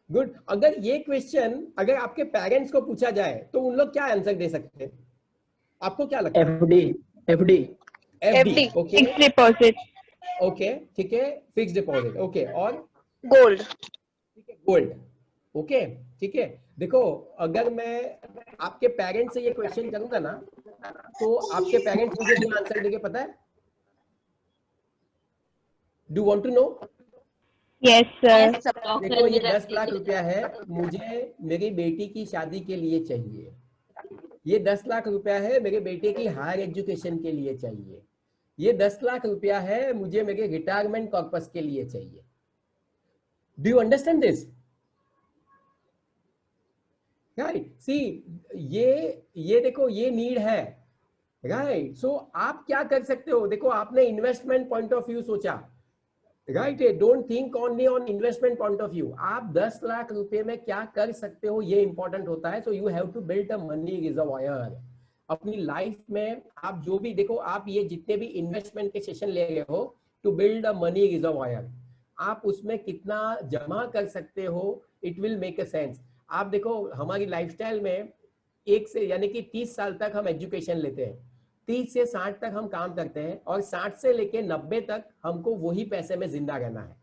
good. अगर ये क्वेश्चन अगर आपके पेरेंट्स को पूछा जाए तो उन लोग क्या आंसर दे सकते हैं, आपको क्या लगता है? FD, okay, fix deposit, okay, ठीक है, फिक्स डिपॉजिट, ओके। और गोल्ड, ठीक है, गोल्ड, ओके, ठीक है। देखो अगर मैं आपके पेरेंट्स से ये क्वेश्चन करूंगा ना, तो आपके पेरेंट्स मुझे क्या आंसर देंगे पता है? Do want to know? Yes, sir. Yes, sir. देखो ये 10 लाख रुपया है, मुझे मेरी बेटी की शादी के लिए चाहिए. ये 10 लाख रुपया है मेरे बेटे की हायर एजुकेशन के लिए चाहिए. ये 10 लाख रुपया है मुझे मेरे रिटायरमेंट पर्पस के लिए चाहिए. Do you understand this? Right. See ये देखो ये नीड है. राइट. सो आप क्या कर सकते हो? देखो आपने इन्वेस्टमेंट पॉइंट ऑफ व्यू सोचा. Right. Don't think only on investment point of view. आप 10 लाख रुपए में क्या कर सकते हो ये इंपॉर्टेंट होता है. So you have to build a money reservoir. अपनी लाइफ में आप जो भी देखो, आप ये जितने भी इन्वेस्टमेंट के सेशन ले रहे हो to build a money reservoir, आप उसमें कितना जमा कर सकते हो, it will make a sense. आप देखो हमारी लाइफस्टाइल में 1 से यानी कि 30 साल तक हम एजुकेशन लेते हैं, 30 से 60 तक हम काम करते हैं और 60 से लेके 90 तक हमको वही पैसे में जिंदा रहना है.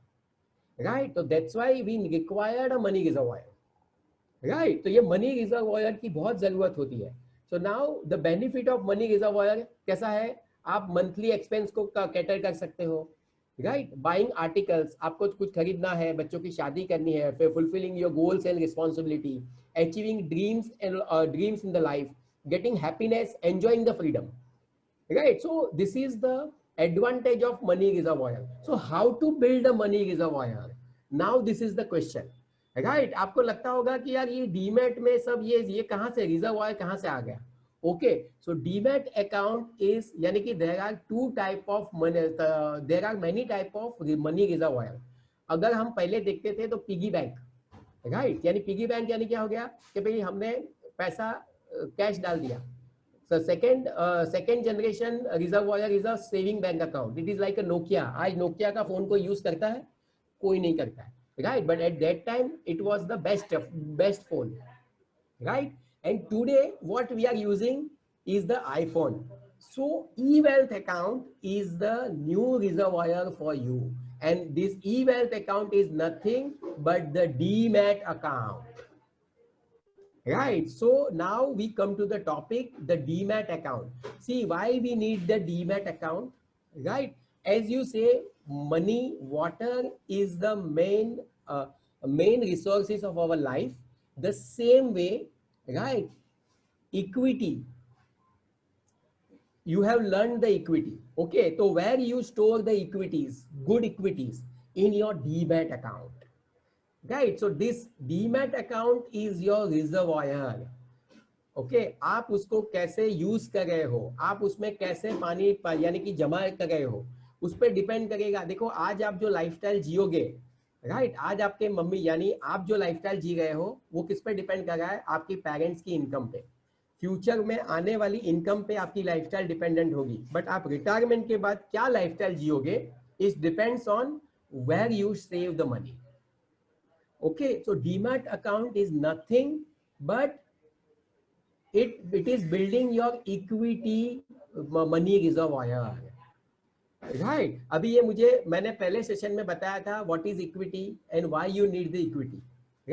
राइट. तो that's why we required a money reservoir. Right. तो ये मनी रिजर्वायर की बहुत जरूरत होती है. So now the benefit of money reservoir कैसा है? आप मंथली एक्सपेंस को कैटर कर सकते हो. राइट. बाइंग आर्टिकल्स, आपको कुछ खरीदना है, बच्चों की शादी करनी है, फिर fulfilling your goals and responsibility, achieving dreams and dreams in the life, getting happiness, enjoying the freedom. Right. So this is the advantage of money reservoir. So how to build a money reservoir? Now this is the question. Right. आपको लगता होगा कि यार ये demat में सब ये कहाँ से रिजर्वायर कहाँ से आ गया? Okay. So demat account is यानी कि there are two type of money, there are many type of money reservoir. अगर हम पहले देखते थे तो पिगी बैंक. राइट. यानी पिगी बैंक यानी क्या हो गया कि भाई हमने पैसा कैश डाल दिया. So second generation reservoir is a saving bank account. It is like a Nokia. आज नोकिया का फोन कोई यूज करता है? कोई नहीं करता है. Right. But at that time it was the best phone. Right. And today what we are using is the iPhone. So e-wealth account is the new reservoir for you. And this e-wealth account is nothing but the demat account. Right. So now we come to the topic, the demat account. See why we need the demat account. Right. As you say, money, water is the main resources of our life. The same way, right, equity, you have learned the equity. Okay, so where you store the equities, good equities, in your demat account. Right. So this demat account is your reservoir. Okay. आप उसको कैसे use कर रहे हो, आप उसमें कैसे पानी यानी कि जमा कर रहे हो, उस पर डिपेंड करेगा. देखो आज आप जो लाइफस्टाइल जियोगे, राइट, आज आपके मम्मी यानी आप जो लाइफस्टाइल जी रहे हो वो किस पे डिपेंड कर रहा है? आपकी पेरेंट्स की इनकम पे. फ्यूचर में आने वाली इनकम पे आपकी लाइफस्टाइल डिपेंडेंट होगी. बट आप रिटायरमेंट के बाद क्या लाइफस्टाइल जियोगे, it depends on where you save the money. Okay, so demat account is nothing but it is building your equity money reservoir. Right. अभी ये मैंने पहले सेशन में बताया था what is equity and why you need the equity.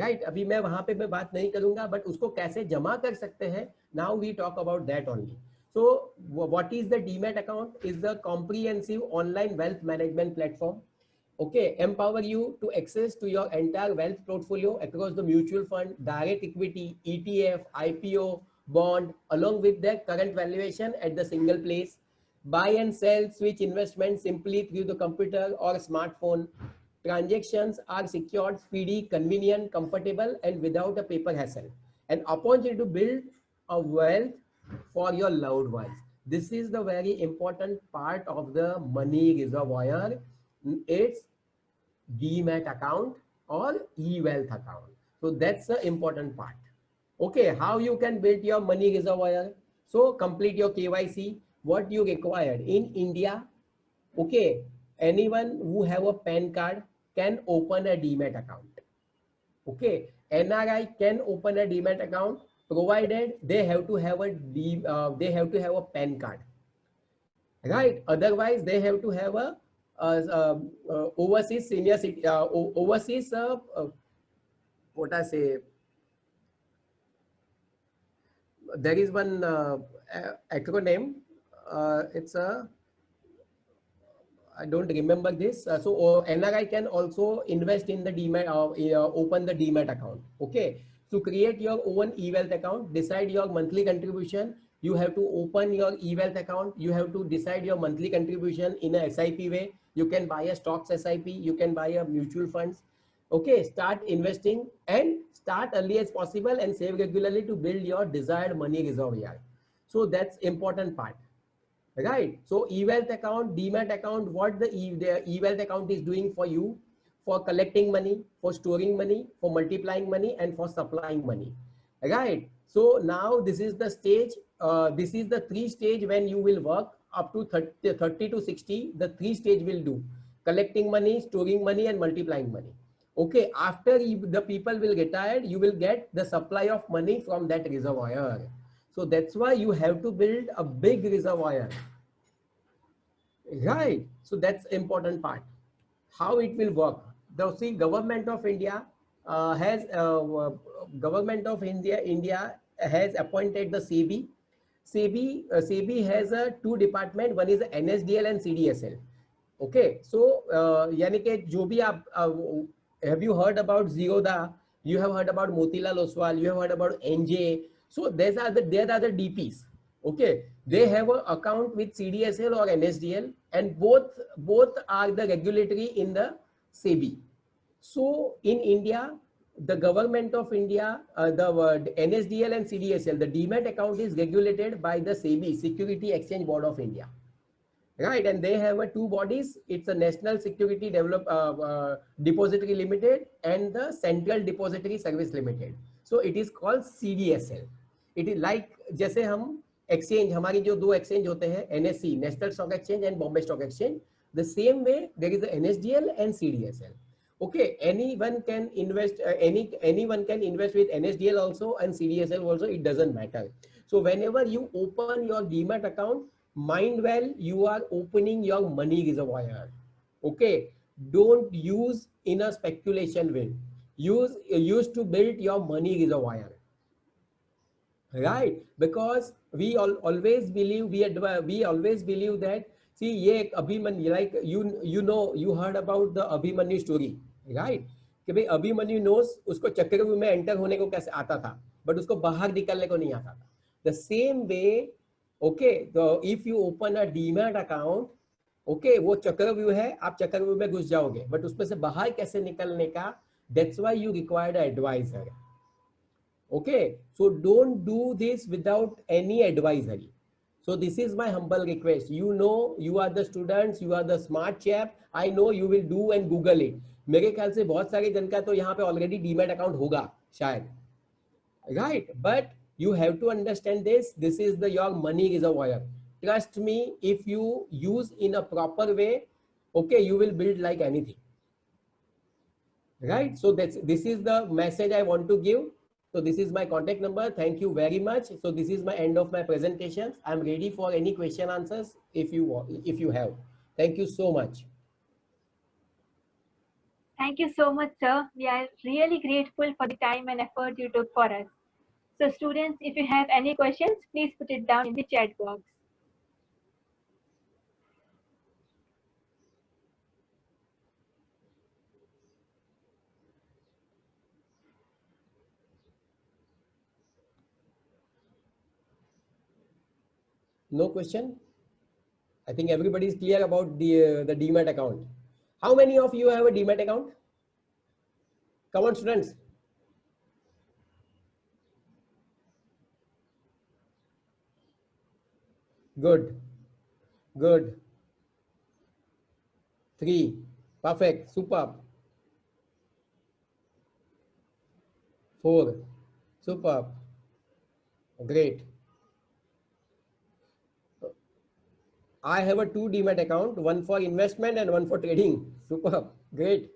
Right. अभी मैं वहां पे बात नहीं करूंगा, बट उसको कैसे जमा कर सकते हैं, now we talk about that only. So what is the demat account? Is the comprehensive online wealth management platform. Okay, empower you to access to your entire wealth portfolio across the mutual fund, direct equity, ETF, IPO, bond, along with their current valuation at the single place. Buy and sell, switch investments simply through the computer or smartphone. Transactions are secured, speedy, convenient, comfortable, and without a paper hassle. An opportunity to build a wealth for your loved ones. This is the very important part of the money reservoir. It's demat account or e-wealth account. So that's the important part. Okay, how you can build your money reservoir? So complete your KYC. What you required in India? Okay, anyone who have a PAN card can open a demat account. Okay, NRI can open a demat account provided they have to have a PAN card. Right. Otherwise, they have to have a overseas senior overseas what I say, there is one acronym, it's a I don't remember this. NRI can also invest in the Demat, open the Demat account. Okay. To create your own e-wealth account, decide your monthly contribution. You have to open your e-wealth account. You have to decide your monthly contribution in a SIP way. You can buy a stocks SIP. You can buy a mutual funds. Okay. Start investing and start early as possible and save regularly to build your desired money reserve. So that's important part. Right. So e-wealth account, Demat account, what the e-wealth account is doing for you, for collecting money, for storing money, for multiplying money, and for supplying money. Right. So now this is the stage. This is the 3 stage when you will work up to 30 to 60. The 3 stage will do collecting money, storing money, and multiplying money. Okay. After the people will retire, you will get the supply of money from that reservoir. So that's why you have to build a big reservoir. Right. So that's important part. How it will work. The see, government of India India has appointed the SEBI. SEBI has a 2 department. One is the NSDL and CDSL. Okay. So यानी कि जो भी आप have you heard about Zerodha? You have heard about Motilal Oswal. You have heard about NJ. So there are the DPs. Okay, they have an account with CDSL or NSDL, and both are the regulatory in the SEBI. So in India, the government of India, the NSDL and CDSL, the Demat account is regulated by the SEBI, Security Exchange Board of India. Right, and they have 2 bodies. It's a National Security Depository Limited and the Central Depository Service Limited. So it is called CDSL. It is like जैसे हम exchange, हमारी जो 2 exchange होते हैं, NSE, National Stock Exchange and Bombay Stock Exchange. The same way there is a NSDL and CDSL. Okay, anyone can invest. Anyone can invest with NSDL also and CDSL also. It doesn't matter. So whenever you open your Demat account, mind well, you are opening your money reservoir. Okay, don't use in a speculation way. Use to build your money reservoir. Right, because we always believe that, see, ye Abhimanyu, like you heard about the Abhimanyu story, right? कि भाई Abhimanyu knows उसको चक्रव्यूह में enter होने को कैसे आता था, but उसको बाहर निकलने को नहीं आता था. The same way, okay, if you open a Demat account, okay, वो चक्रव्यूह है, आप चक्रव्यूह में घुस जाओगे, but उसमें से बाहर कैसे निकलने का, that's why you required an advisor. Okay, so don't do this without any advisory. So this is my humble request. You know, you are the students, you are the smart chap. I know you will do and Google it. मेरे ख्याल से बहुत सारे जन का तो यहाँ पे already Demat account होगा शायद. Right, but you have to understand this. This is your money reservoir. Trust me, if you use in a proper way, okay, you will build like anything. Right, so this is the message I want to give. So this is my contact number. Thank you very much. So this is my end of my presentations. I'm ready for any question answers if you have. Thank you so much. Thank you so much, sir. We are really grateful for the time and effort you took for us. So students, if you have any questions, please put it down in the chat box. No question? I think everybody is clear about the Demat account. How many of you have a Demat account? Come on, students. Good. Good. 3. Perfect. Superb. 4. Superb. Great. I have a 2 Demat account, one for investment and one for trading. Superb. Great.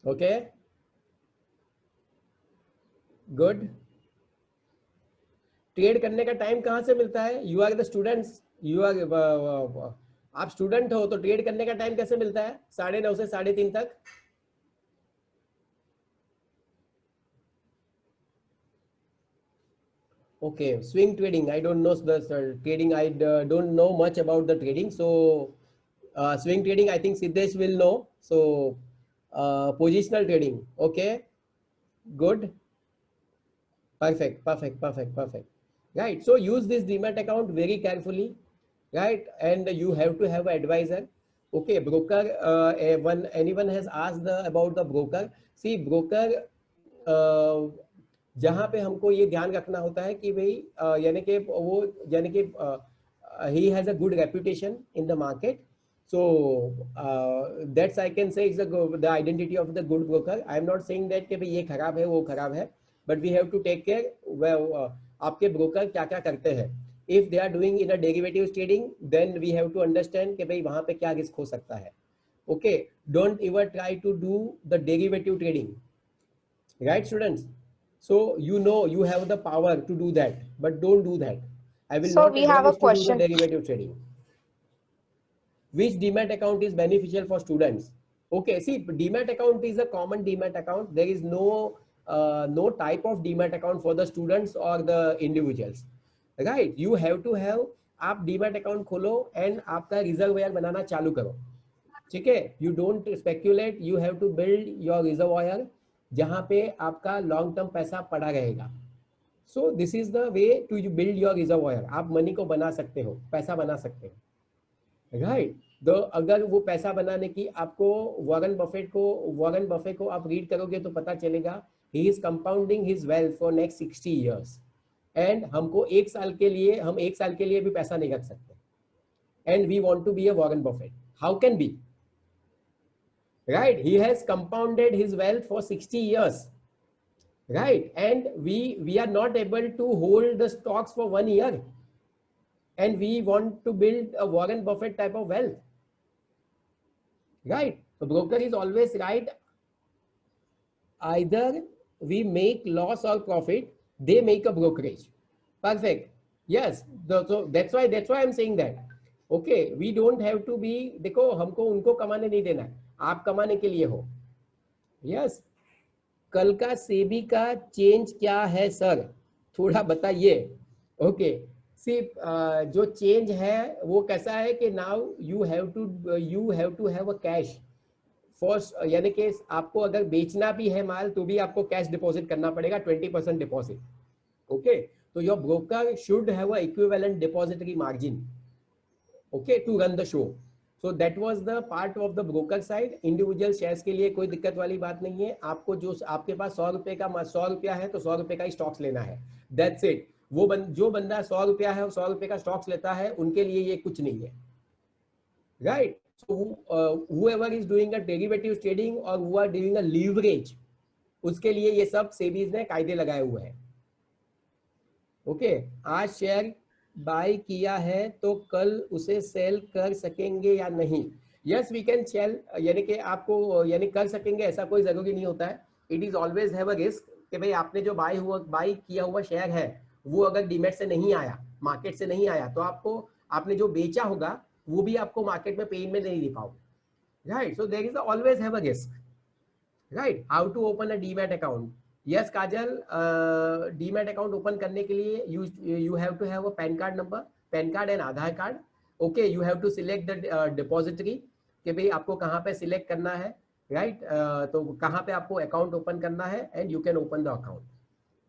Okay. Good. Trade करने का time कहाँ से मिलता है? You are the students. You are आप student हो तो trade करने का टाइम कैसे मिलता है? 9:30 से 3:30 तक. Okay, swing trading. I don't know the trading. I don't know much about the trading. So swing trading, I think Siddesh will know. So positional trading. Okay, good. Perfect, perfect, perfect, perfect. Right. So use this Demat account very carefully. Right. And you have to have an advisor. Okay, broker. When anyone has asked about the broker, see broker. जहां पे हमको ये ध्यान रखना होता है कि भाई यानी कि वो यानी कि he has a good reputation in the market, so that's I can say is the identity of the good broker. I am not saying that कि भाई ये खराब है वो खराब है, but we have to take care आपके broker क्या क्या करते हैं. If they are doing in a derivatives trading, then we have to understand कि भाई वहां पे क्या रिस्क हो सकता है. Okay, don't ever try to do the derivative trading, right students? So you know you have the power to do that, but don't do that. I will So not we have a advise to do the question. derivative trading. Which Demat account is beneficial for students? Okay, see, Demat account is a common Demat account. There is no type of Demat account for the students or the individuals, right? You have to have, आप Demat account खोलो and आपका reservoir बनाना चालू करो, ठीक है? You don't speculate. You have to build your reservoir जहां पे आपका लॉन्ग टर्म पैसा पड़ा रहेगा. So this is the way to you build your reservoir. आप मनी को बना सकते हो, पैसा बना सकते हो, राइट? तो अगर वो पैसा बनाने की आपको वॉरेन बफेट को आप रीड करोगे तो पता चलेगा he is compounding his wealth for next 60 years. And हमको एक साल के लिए भी पैसा नहीं रख सकते. And we want to be a Warren Buffett. How can be? Right, he has compounded his wealth for 60 years, right? And we are not able to hold the stocks for 1 year, and we want to build a Warren Buffett type of wealth, right? So broker is always right. Either we make loss or profit, they make a brokerage. Perfect. Yes, so that's why I'm saying that. Okay, we don't have to be, देखो हमको उनको कमाने नहीं देना है, आप कमाने के लिए हो. यस, कल का सेबी का चेंज क्या है सर, थोड़ा बताइए. ओके, सिर्फ जो चेंज है वो कैसा है कि now you have to have a cash for, यानी कि आपको अगर बेचना भी है माल तो भी आपको कैश डिपॉजिट करना पड़ेगा, 20% डिपॉजिट. ओके, तो your broker should have a equivalent depository margin, okay, to run the show. So that was the part of the broker side. Individual shares के लिए कोई दिक्कत वाली बात नहीं है. आपको जो आपके पास 100 रुपया है तो 100 रुपये का ही स्टॉक्स लेना है. That's it. जो बंदा 100 रुपया है 100 रुपये का स्टॉक्स लेता है उनके लिए ये कुछ नहीं है, right? So whoever is doing a derivative trading or who are doing a leverage, उसके लिए ये सब सेबीज ने कायदे लगाए हुए हैं. ओके, आज शेयर बाय किया है तो कल उसे सेल कर सकेंगे या नहीं? यस, वी कैन सेल, यानी कि आपको यानी कर सकेंगे ऐसा कोई जरूरी नहीं होता है. It is always have a risk कि भाई आपने जो बाय किया हुआ शेयर है वो अगर डीमेट से नहीं आया, मार्केट से नहीं आया, तो आपने जो बेचा होगा वो भी आपको मार्केट में पेन में नहीं दे पाओगे, right? So there is always have a risk, right? How to open a demat account? Yes Kajal, demat account open करने के लिए you have to have a PAN card number, PAN card and Aadhaar card. Okay, you have to select the depository कि भाई आपको कहाँ पे select करना है, राइट? तो कहाँ पे आपको अकाउंट ओपन करना है and you can open the account.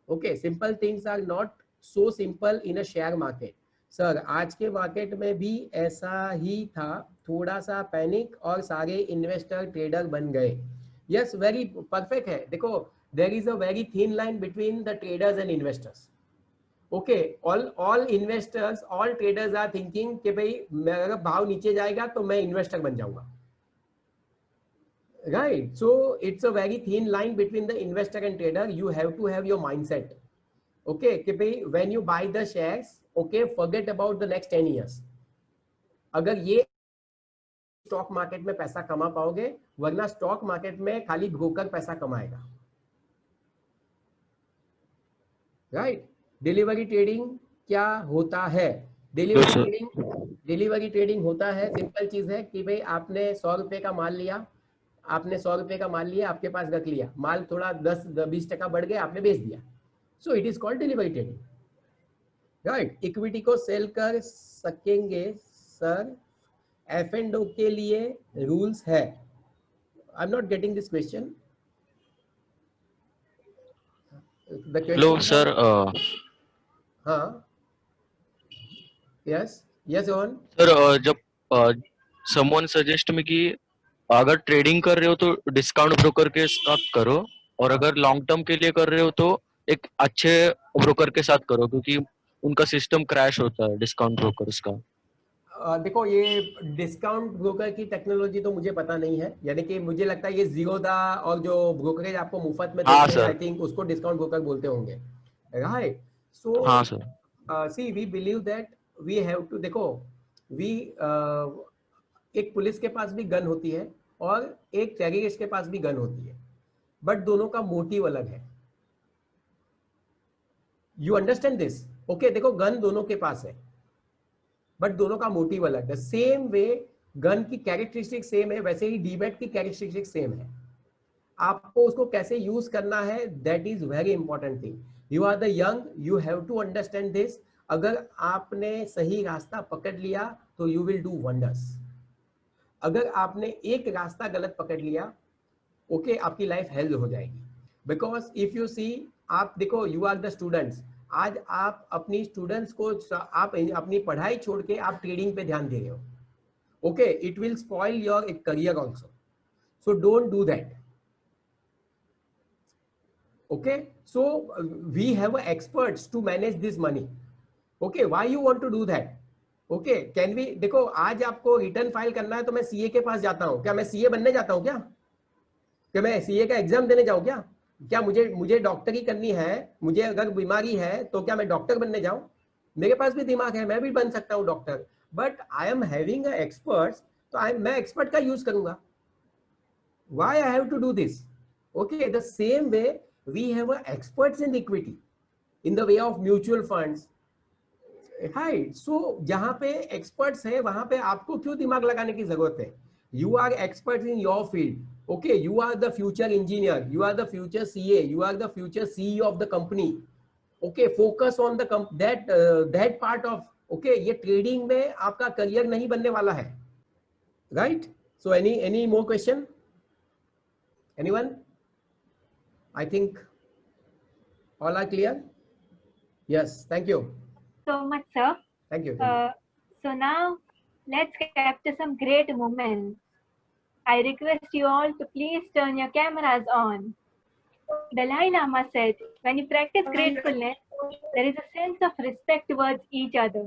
Okay, simple things are not so simple in a share market. Sir आज के मार्केट में भी ऐसा ही था, थोड़ा सा पैनिक और सारे इन्वेस्टर ट्रेडर बन गए. यस, वेरी परफेक्ट है. देखो, there is a very thin line between the traders and investors. Okay, all investors, all traders are thinking कि भाई मेरा भाव नीचे जाएगा तो मैं इन्वेस्टर बन जाऊंगा, right? So it's a very thin line between the investor and trader. You have to have your mindset, okay, कि भाई when you buy the shares, okay, forget about the next 10 years. अगर ये stock market में पैसा कमा पाओगे, वरना stock market में खाली ब्रोकर पैसा कमाएगा, राइट? डिलीवरी ट्रेडिंग क्या होता है? डिलीवरी ट्रेडिंग होता है, सिंपल चीज है कि भाई आपने 100 रुपए का माल लिया, आपके पास रख लिया, माल थोड़ा 10-20% बढ़ गया, आपने बेच दिया. So it is called delivery trading, right, equity को सेल कर सकेंगे सर, F&O के लिए रूल्स है। I am not getting this question. The Hello, question sir. हाँ, यस यस रोहन। Sir, जब someone suggest में कि अगर ट्रेडिंग कर रहे हो तो डिस्काउंट ब्रोकर के साथ करो, और अगर लॉन्ग टर्म के लिए कर रहे हो तो एक अच्छे ब्रोकर के साथ करो, क्योंकि उनका सिस्टम क्रैश होता है डिस्काउंट ब्रोकर्स का। देखो, ये डिस्काउंट ब्रोकर की टेक्नोलॉजी तो मुझे पता नहीं है, यानी कि मुझे लगता है ये जीरोदा और जो ब्रोकरेज आपको मुफ्त में हाँ देते हैं, सर। आई थिंक उसको डिस्काउंट ब्रोकर बोलते होंगे, राइट? सो हाँ sir. See we believe that we have to, देखो वी एक पुलिस के पास भी गन होती है और एक टेररिस्ट के पास भी गन होती है, बट दोनों का मोटिव अलग है। You understand this? ओके, देखो गन दोनों के पास है बट दोनों का मोटिव अलग है। सेम वे गन की कैरेक्टरिस्टिक सेम है, वैसे ही डीमैट की कैरेक्टरिस्टिक सेम है। आपको उसको कैसे यूज करना है, that is very important thing. You are the young, you have to understand this. अगर आपने सही रास्ता पकड़ लिया तो यू विल डू वंडर्स। अगर आपने एक रास्ता गलत पकड़ लिया, ओके, आपकी लाइफ हेल्ड हो जाएगी। बिकॉज इफ यू सी, आप देखो, यू आर द स्टूडेंट्स, आज आप अपनी स्टूडेंट्स को, आप अपनी पढ़ाई छोड़ के आप ट्रेडिंग पे ध्यान दे रहे हो, okay, it will spoil your career also, so don't do that. Okay, so we have experts to manage this money. Okay, why you want to do that? Okay, can we, देखो आज आपको return file करना है तो मैं CA के पास जाता हूं क्या? मैं सीए बनने जाता हूं क्या? क्या मैं सीए का एग्जाम देने जाऊं क्या? क्या मुझे डॉक्टरी करनी है, मुझे अगर बीमारी है तो क्या मैं डॉक्टर बनने जाऊं? मेरे पास भी दिमाग है, मैं भी बन सकता हूं doctor, but I am having experts, तो मैं एक्सपर्ट का यूज करूंगा। Why I have to do this? Okay, the same way we have experts in equity, in the way of mutual funds, high. So जहां पे experts है वहां पे आपको क्यों दिमाग लगाने की जरूरत है? You are expert in your field, okay, you are the future engineer, you are the future CA, you are the future CEO of the company, okay, focus on the that part of, okay, ये trading में आपका career नहीं बनने वाला है, right? So any more question, anyone? I think all are clear. Yes, thank you So much, sir. thank you So now let's capture some great moments. I request you all to please turn your cameras on. Dalai Lama said, when you practice gratefulness, there is a sense of respect towards each other.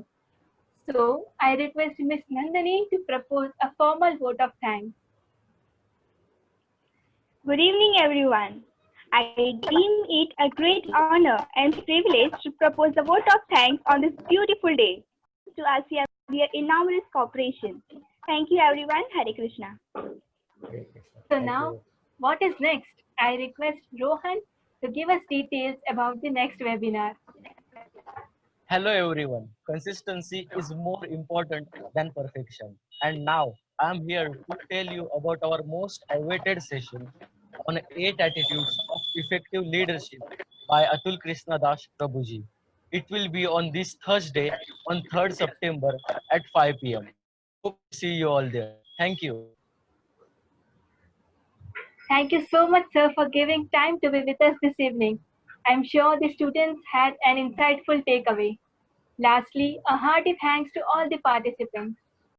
So I request Ms. Nandini to propose a formal vote of thanks. Good evening, everyone. I deem it a great honor and privilege to propose a vote of thanks on this beautiful day to ASEAN, their enormous cooperation. Thank you, everyone. Hare Krishna. So now, what is next? I request Rohan to give us details about the next webinar. Hello everyone. Consistency is more important than perfection. And now I am here to tell you about our most awaited session on 8 attitudes of effective leadership by Atul Krishna Das Prabhuji. It will be on this Thursday on 3rd September at 5 p.m. Hope to see you all there. Thank you. Thank you so much, sir, for giving time to be with us this evening. I'm sure the students had an insightful takeaway. Lastly, a hearty thanks to all the participants.